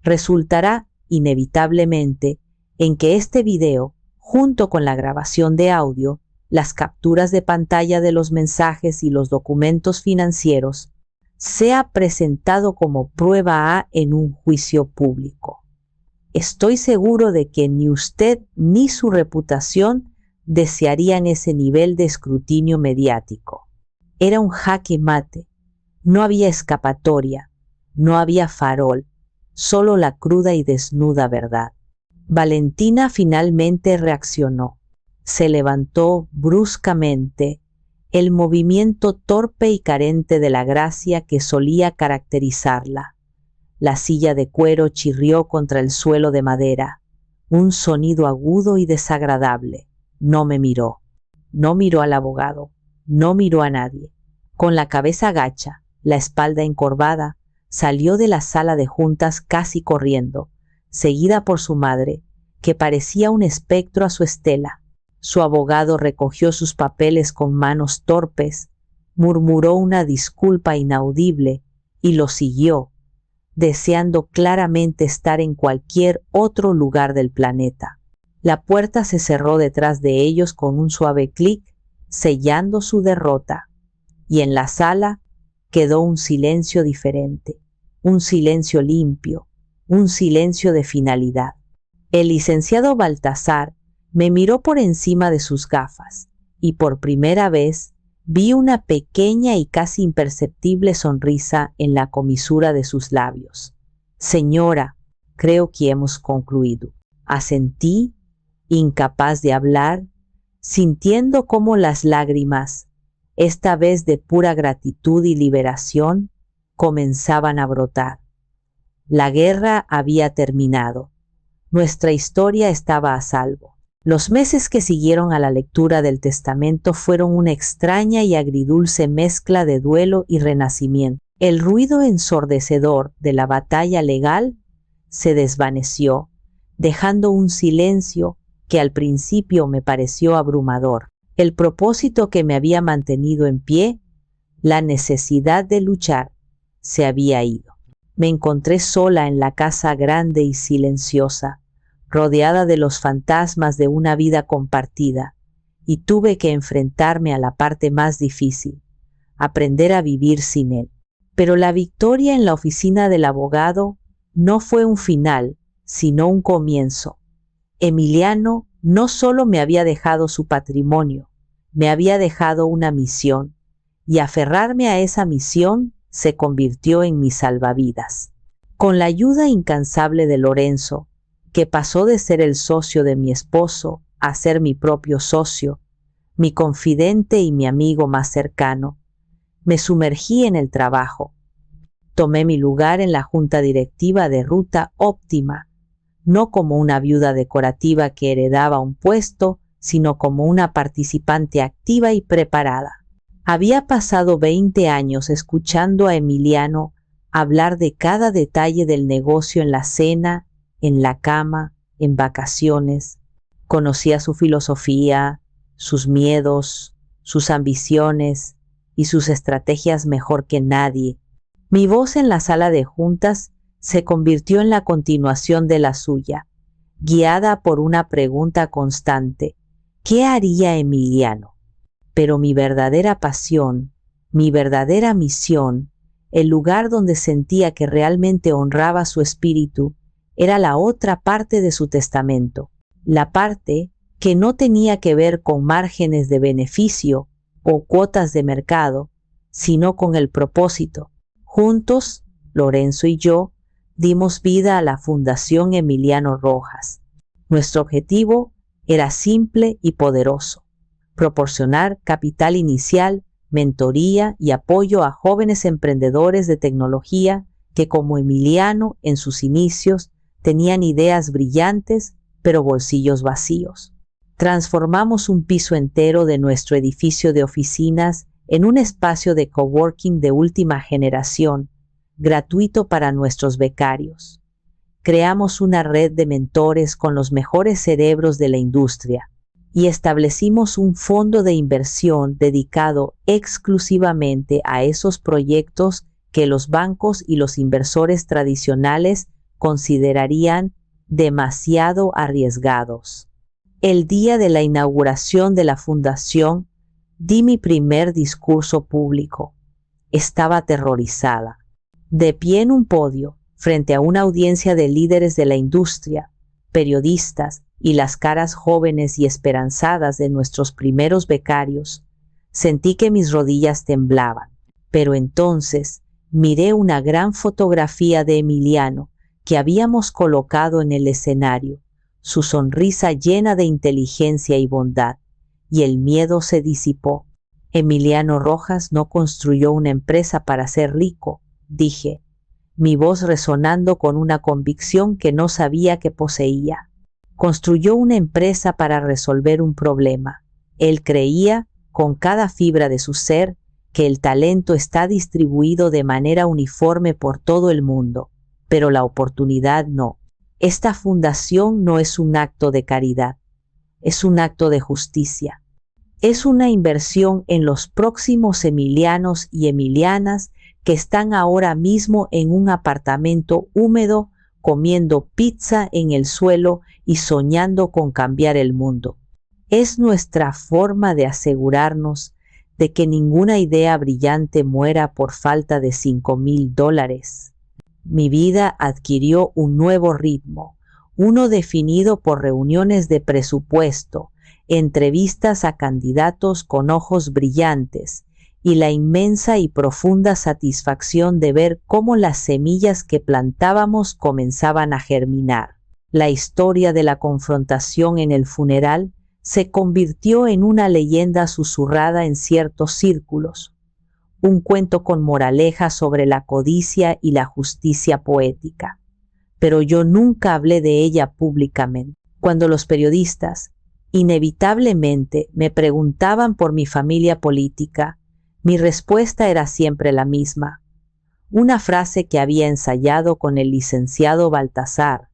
resultará inevitablemente en que este video, junto con la grabación de audio, las capturas de pantalla de los mensajes y los documentos financieros, sea presentado como prueba A en un juicio público. Estoy seguro de que ni usted ni su reputación desearían ese nivel de escrutinio mediático. Era un jaque mate. No había escapatoria, no había farol, solo la cruda y desnuda verdad. Valentina finalmente reaccionó. Se levantó bruscamente, el movimiento torpe y carente de la gracia que solía caracterizarla. La silla de cuero chirrió contra el suelo de madera, un sonido agudo y desagradable. No me miró. No miró al abogado, no miró a nadie. Con la cabeza gacha, la espalda encorvada, salió de la sala de juntas casi corriendo, seguida por su madre, que parecía un espectro a su estela. Su abogado recogió sus papeles con manos torpes, murmuró una disculpa inaudible y lo siguió, deseando claramente estar en cualquier otro lugar del planeta. La puerta se cerró detrás de ellos con un suave clic, sellando su derrota, y en la sala quedó un silencio diferente, un silencio limpio, un silencio de finalidad. El licenciado Baltasar me miró por encima de sus gafas y por primera vez vi una pequeña y casi imperceptible sonrisa en la comisura de sus labios. Señora, creo que hemos concluido. Asentí, incapaz de hablar, sintiendo cómo las lágrimas, esta vez de pura gratitud y liberación, comenzaban a brotar. La guerra había terminado. Nuestra historia estaba a salvo. Los meses que siguieron a la lectura del testamento fueron una extraña y agridulce mezcla de duelo y renacimiento. El ruido ensordecedor de la batalla legal se desvaneció, dejando un silencio que al principio me pareció abrumador. El propósito que me había mantenido en pie, la necesidad de luchar, se había ido. Me encontré sola en la casa grande y silenciosa, rodeada de los fantasmas de una vida compartida, y tuve que enfrentarme a la parte más difícil, aprender a vivir sin él. Pero la victoria en la oficina del abogado no fue un final, sino un comienzo. Emiliano no solo me había dejado su patrimonio, me había dejado una misión, y aferrarme a esa misión se convirtió en mi salvavidas. Con la ayuda incansable de Lorenzo, que pasó de ser el socio de mi esposo a ser mi propio socio, mi confidente y mi amigo más cercano, me sumergí en el trabajo. Tomé mi lugar en la junta directiva de Ruta Óptima, no como una viuda decorativa que heredaba un puesto, sino como una participante activa y preparada. Había pasado 20 años escuchando a Emiliano hablar de cada detalle del negocio en la cena, en la cama, en vacaciones. Conocía su filosofía, sus miedos, sus ambiciones y sus estrategias mejor que nadie. Mi voz en la sala de juntas se convirtió en la continuación de la suya, guiada por una pregunta constante: ¿qué haría Emiliano? Pero mi verdadera pasión, mi verdadera misión, el lugar donde sentía que realmente honraba su espíritu, era la otra parte de su testamento, la parte que no tenía que ver con márgenes de beneficio o cuotas de mercado, sino con el propósito. Juntos, Lorenzo y yo, dimos vida a la Fundación Emiliano Rojas. Nuestro objetivo era simple y poderoso: proporcionar capital inicial, mentoría y apoyo a jóvenes emprendedores de tecnología que, como Emiliano en sus inicios, tenían ideas brillantes pero bolsillos vacíos. Transformamos un piso entero de nuestro edificio de oficinas en un espacio de coworking de última generación, gratuito para nuestros becarios. Creamos una red de mentores con los mejores cerebros de la industria y establecimos un fondo de inversión dedicado exclusivamente a esos proyectos que los bancos y los inversores tradicionales considerarían demasiado arriesgados. El día de la inauguración de la fundación, di mi primer discurso público. Estaba aterrorizada. De pie en un podio, frente a una audiencia de líderes de la industria, periodistas y las caras jóvenes y esperanzadas de nuestros primeros becarios, sentí que mis rodillas temblaban. Pero entonces miré una gran fotografía de Emiliano que habíamos colocado en el escenario, su sonrisa llena de inteligencia y bondad, y el miedo se disipó. Emiliano Rojas no construyó una empresa para ser rico, dije, mi voz resonando con una convicción que no sabía que poseía. Construyó una empresa para resolver un problema. Él creía, con cada fibra de su ser, que el talento está distribuido de manera uniforme por todo el mundo, pero la oportunidad no. Esta fundación no es un acto de caridad, es un acto de justicia. Es una inversión en los próximos emilianos y emilianas que están ahora mismo en un apartamento húmedo, comiendo pizza en el suelo y soñando con cambiar el mundo. Es nuestra forma de asegurarnos de que ninguna idea brillante muera por falta de $5,000. Mi vida adquirió un nuevo ritmo, uno definido por reuniones de presupuesto, entrevistas a candidatos con ojos brillantes y la inmensa y profunda satisfacción de ver cómo las semillas que plantábamos comenzaban a germinar. La historia de la confrontación en el funeral se convirtió en una leyenda susurrada en ciertos círculos, un cuento con moraleja sobre la codicia y la justicia poética. Pero yo nunca hablé de ella públicamente. Cuando los periodistas, inevitablemente, me preguntaban por mi familia política, mi respuesta era siempre la misma. Una frase que había ensayado con el licenciado Baltasar.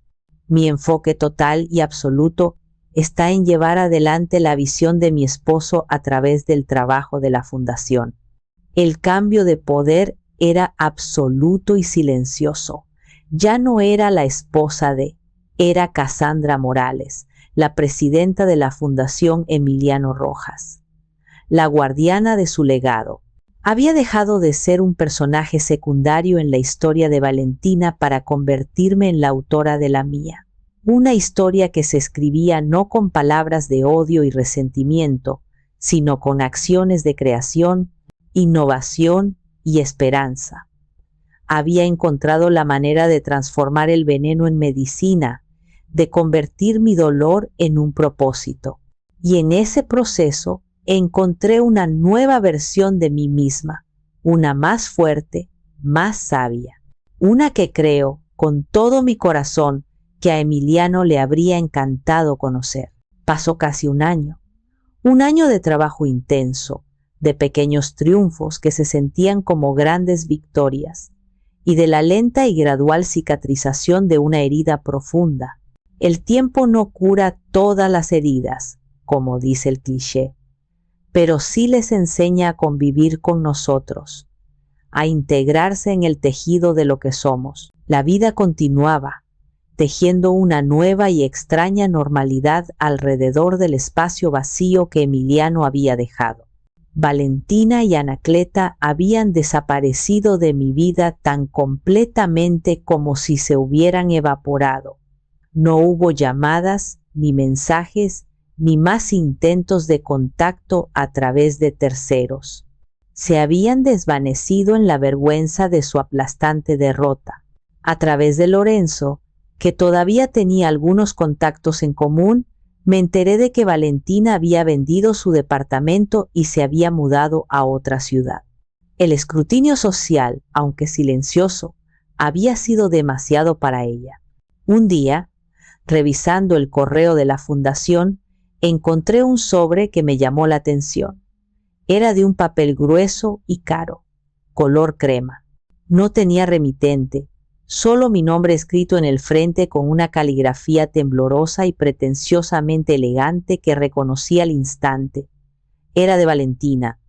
Mi enfoque total y absoluto está en llevar adelante la visión de mi esposo a través del trabajo de la fundación. El cambio de poder era absoluto y silencioso. Ya no era la esposa de, era Cassandra Morales, la presidenta de la Fundación Emiliano Rojas, la guardiana de su legado. Había dejado de ser un personaje secundario en la historia de Valentina para convertirme en la autora de la mía. Una historia que se escribía no con palabras de odio y resentimiento, sino con acciones de creación, innovación y esperanza. Había encontrado la manera de transformar el veneno en medicina, de convertir mi dolor en un propósito. Y en ese proceso encontré una nueva versión de mí misma, una más fuerte, más sabia, una que creo con todo mi corazón que a Emiliano le habría encantado conocer. Pasó casi un año de trabajo intenso, de pequeños triunfos que se sentían como grandes victorias, y de la lenta y gradual cicatrización de una herida profunda. El tiempo no cura todas las heridas, como dice el cliché, pero sí les enseña a convivir con nosotros, a integrarse en el tejido de lo que somos. La vida continuaba, tejiendo una nueva y extraña normalidad alrededor del espacio vacío que Emiliano había dejado. Valentina y Anacleta habían desaparecido de mi vida tan completamente como si se hubieran evaporado. No hubo llamadas, ni mensajes, ni más intentos de contacto a través de terceros. se habían desvanecido en la vergüenza de su aplastante derrota. A través de Lorenzo, que todavía tenía algunos contactos en común, me enteré de que Valentina había vendido su departamento y se había mudado a otra ciudad. El escrutinio social, aunque silencioso, había sido demasiado para ella. Un día, revisando el correo de la fundación, encontré un sobre que me llamó la atención. Era de un papel grueso y caro, color crema. No tenía remitente, solo mi nombre escrito en el frente con una caligrafía temblorosa y pretenciosamente elegante que reconocí al instante. Era de Valentina.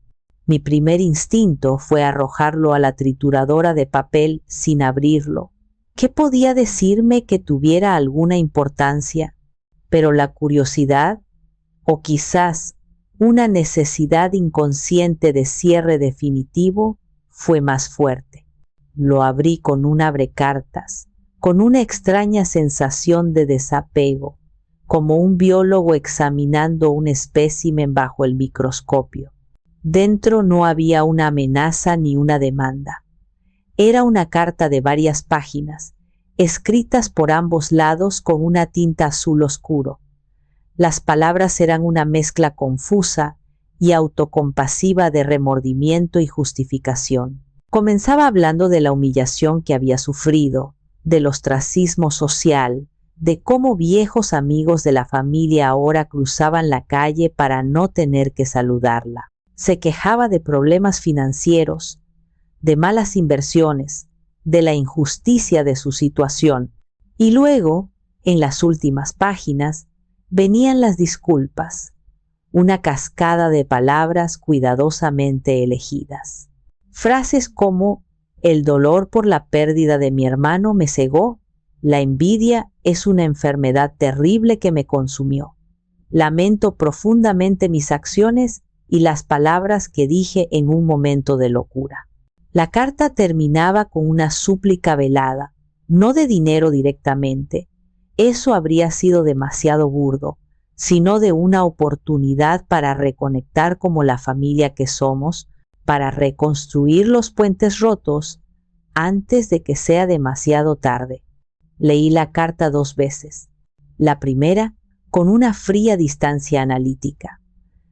Mi primer instinto fue arrojarlo a la trituradora de papel sin abrirlo. ¿Qué podía decirme que tuviera alguna importancia? Pero la curiosidad, o quizás una necesidad inconsciente de cierre definitivo, fue más fuerte. Lo abrí con un abrecartas, con una extraña sensación de desapego, como un biólogo examinando un espécimen bajo el microscopio. Dentro no había una amenaza ni una demanda. Era una carta de varias páginas, escritas por ambos lados con una tinta azul oscuro. Las palabras eran una mezcla confusa y autocompasiva de remordimiento y justificación. Comenzaba hablando de la humillación que había sufrido, del ostracismo social, de cómo viejos amigos de la familia ahora cruzaban la calle para no tener que saludarla. Se quejaba de problemas financieros, de malas inversiones, de la injusticia de su situación. Y luego, en las últimas páginas, venían las disculpas, una cascada de palabras cuidadosamente elegidas. Frases como: el dolor por la pérdida de mi hermano me cegó, la envidia es una enfermedad terrible que me consumió, lamento profundamente mis acciones y las palabras que dije en un momento de locura. La carta terminaba con una súplica velada, no de dinero directamente, eso habría sido demasiado burdo, sino de una oportunidad para reconectar como la familia que somos, para reconstruir los puentes rotos antes de que sea demasiado tarde. Leí la carta 2 veces. La primera con una fría distancia analítica.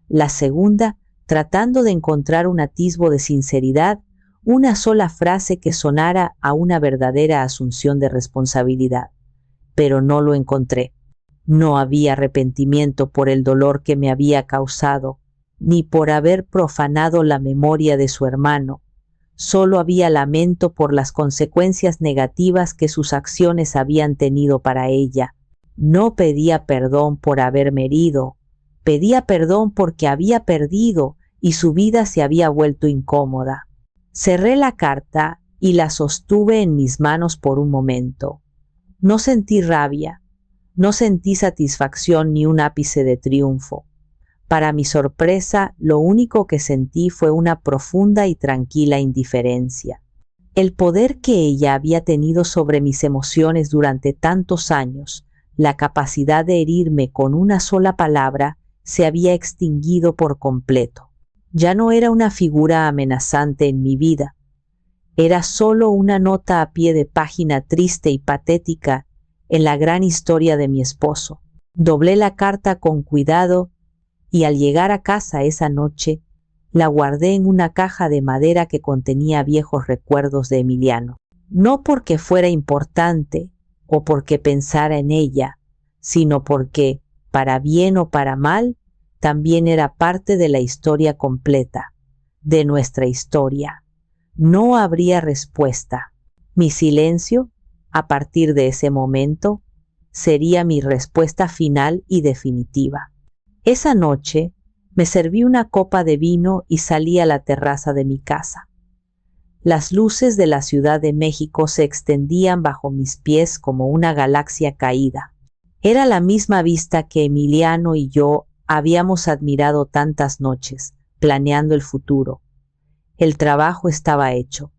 La segunda tratando de encontrar un atisbo de sinceridad, una sola frase que sonara a una verdadera asunción de responsabilidad. Pero no lo encontré. No había arrepentimiento por el dolor que me había causado, ni por haber profanado la memoria de su hermano. Solo había lamento por las consecuencias negativas que sus acciones habían tenido para ella. No pedía perdón por haberme herido, pedía perdón porque había perdido y su vida se había vuelto incómoda. Cerré la carta y la sostuve en mis manos por un momento. No sentí rabia, no sentí satisfacción ni un ápice de triunfo. Para mi sorpresa, lo único que sentí fue una profunda y tranquila indiferencia. El poder que ella había tenido sobre mis emociones durante tantos años, la capacidad de herirme con una sola palabra, se había extinguido por completo. Ya no era una figura amenazante en mi vida. Era solo una nota a pie de página triste y patética en la gran historia de mi esposo. Doblé la carta con cuidado y al llegar a casa esa noche, la guardé en una caja de madera que contenía viejos recuerdos de Emiliano. No porque fuera importante o porque pensara en ella, sino porque, para bien o para mal, también era parte de la historia completa, de nuestra historia. No habría respuesta. Mi silencio, a partir de ese momento, sería mi respuesta final y definitiva. Esa noche me serví una copa de vino y salí a la terraza de mi casa. Las luces de la Ciudad de México se extendían bajo mis pies como una galaxia caída. Era la misma vista que Emiliano y yo habíamos admirado tantas noches, planeando el futuro. El trabajo estaba hecho,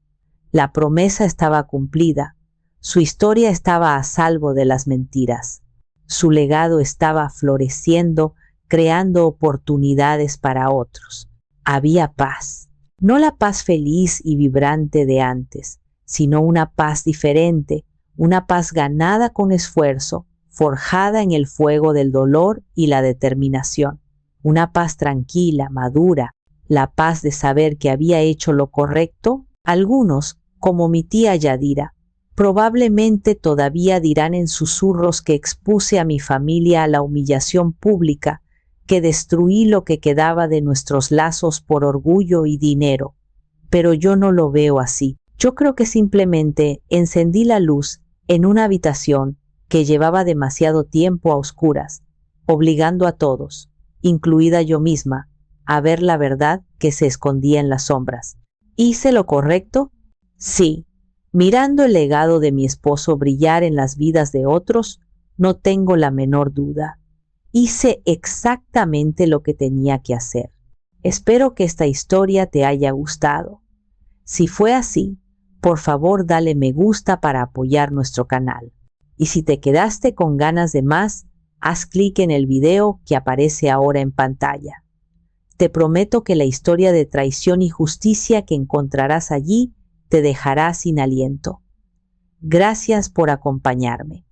la promesa estaba cumplida, su historia estaba a salvo de las mentiras, su legado estaba floreciendo, creando oportunidades para otros. Había paz. No la paz feliz y vibrante de antes, sino una paz diferente, una paz ganada con esfuerzo, forjada en el fuego del dolor y la determinación. Una paz tranquila, madura, la paz de saber que había hecho lo correcto. Algunos, como mi tía Yadira, probablemente todavía dirán en susurros que expuse a mi familia a la humillación pública, que destruí lo que quedaba de nuestros lazos por orgullo y dinero. Pero yo no lo veo así. Yo creo que simplemente encendí la luz en una habitación que llevaba demasiado tiempo a oscuras, obligando a todos, incluida yo misma, a ver la verdad que se escondía en las sombras. ¿Hice lo correcto? Sí. Mirando el legado de mi esposo brillar en las vidas de otros, no tengo la menor duda. Hice exactamente lo que tenía que hacer. Espero que esta historia te haya gustado. Si fue así, por favor dale me gusta para apoyar nuestro canal. Y si te quedaste con ganas de más, haz clic en el video que aparece ahora en pantalla. Te prometo que la historia de traición y justicia que encontrarás allí te dejará sin aliento. Gracias por acompañarme.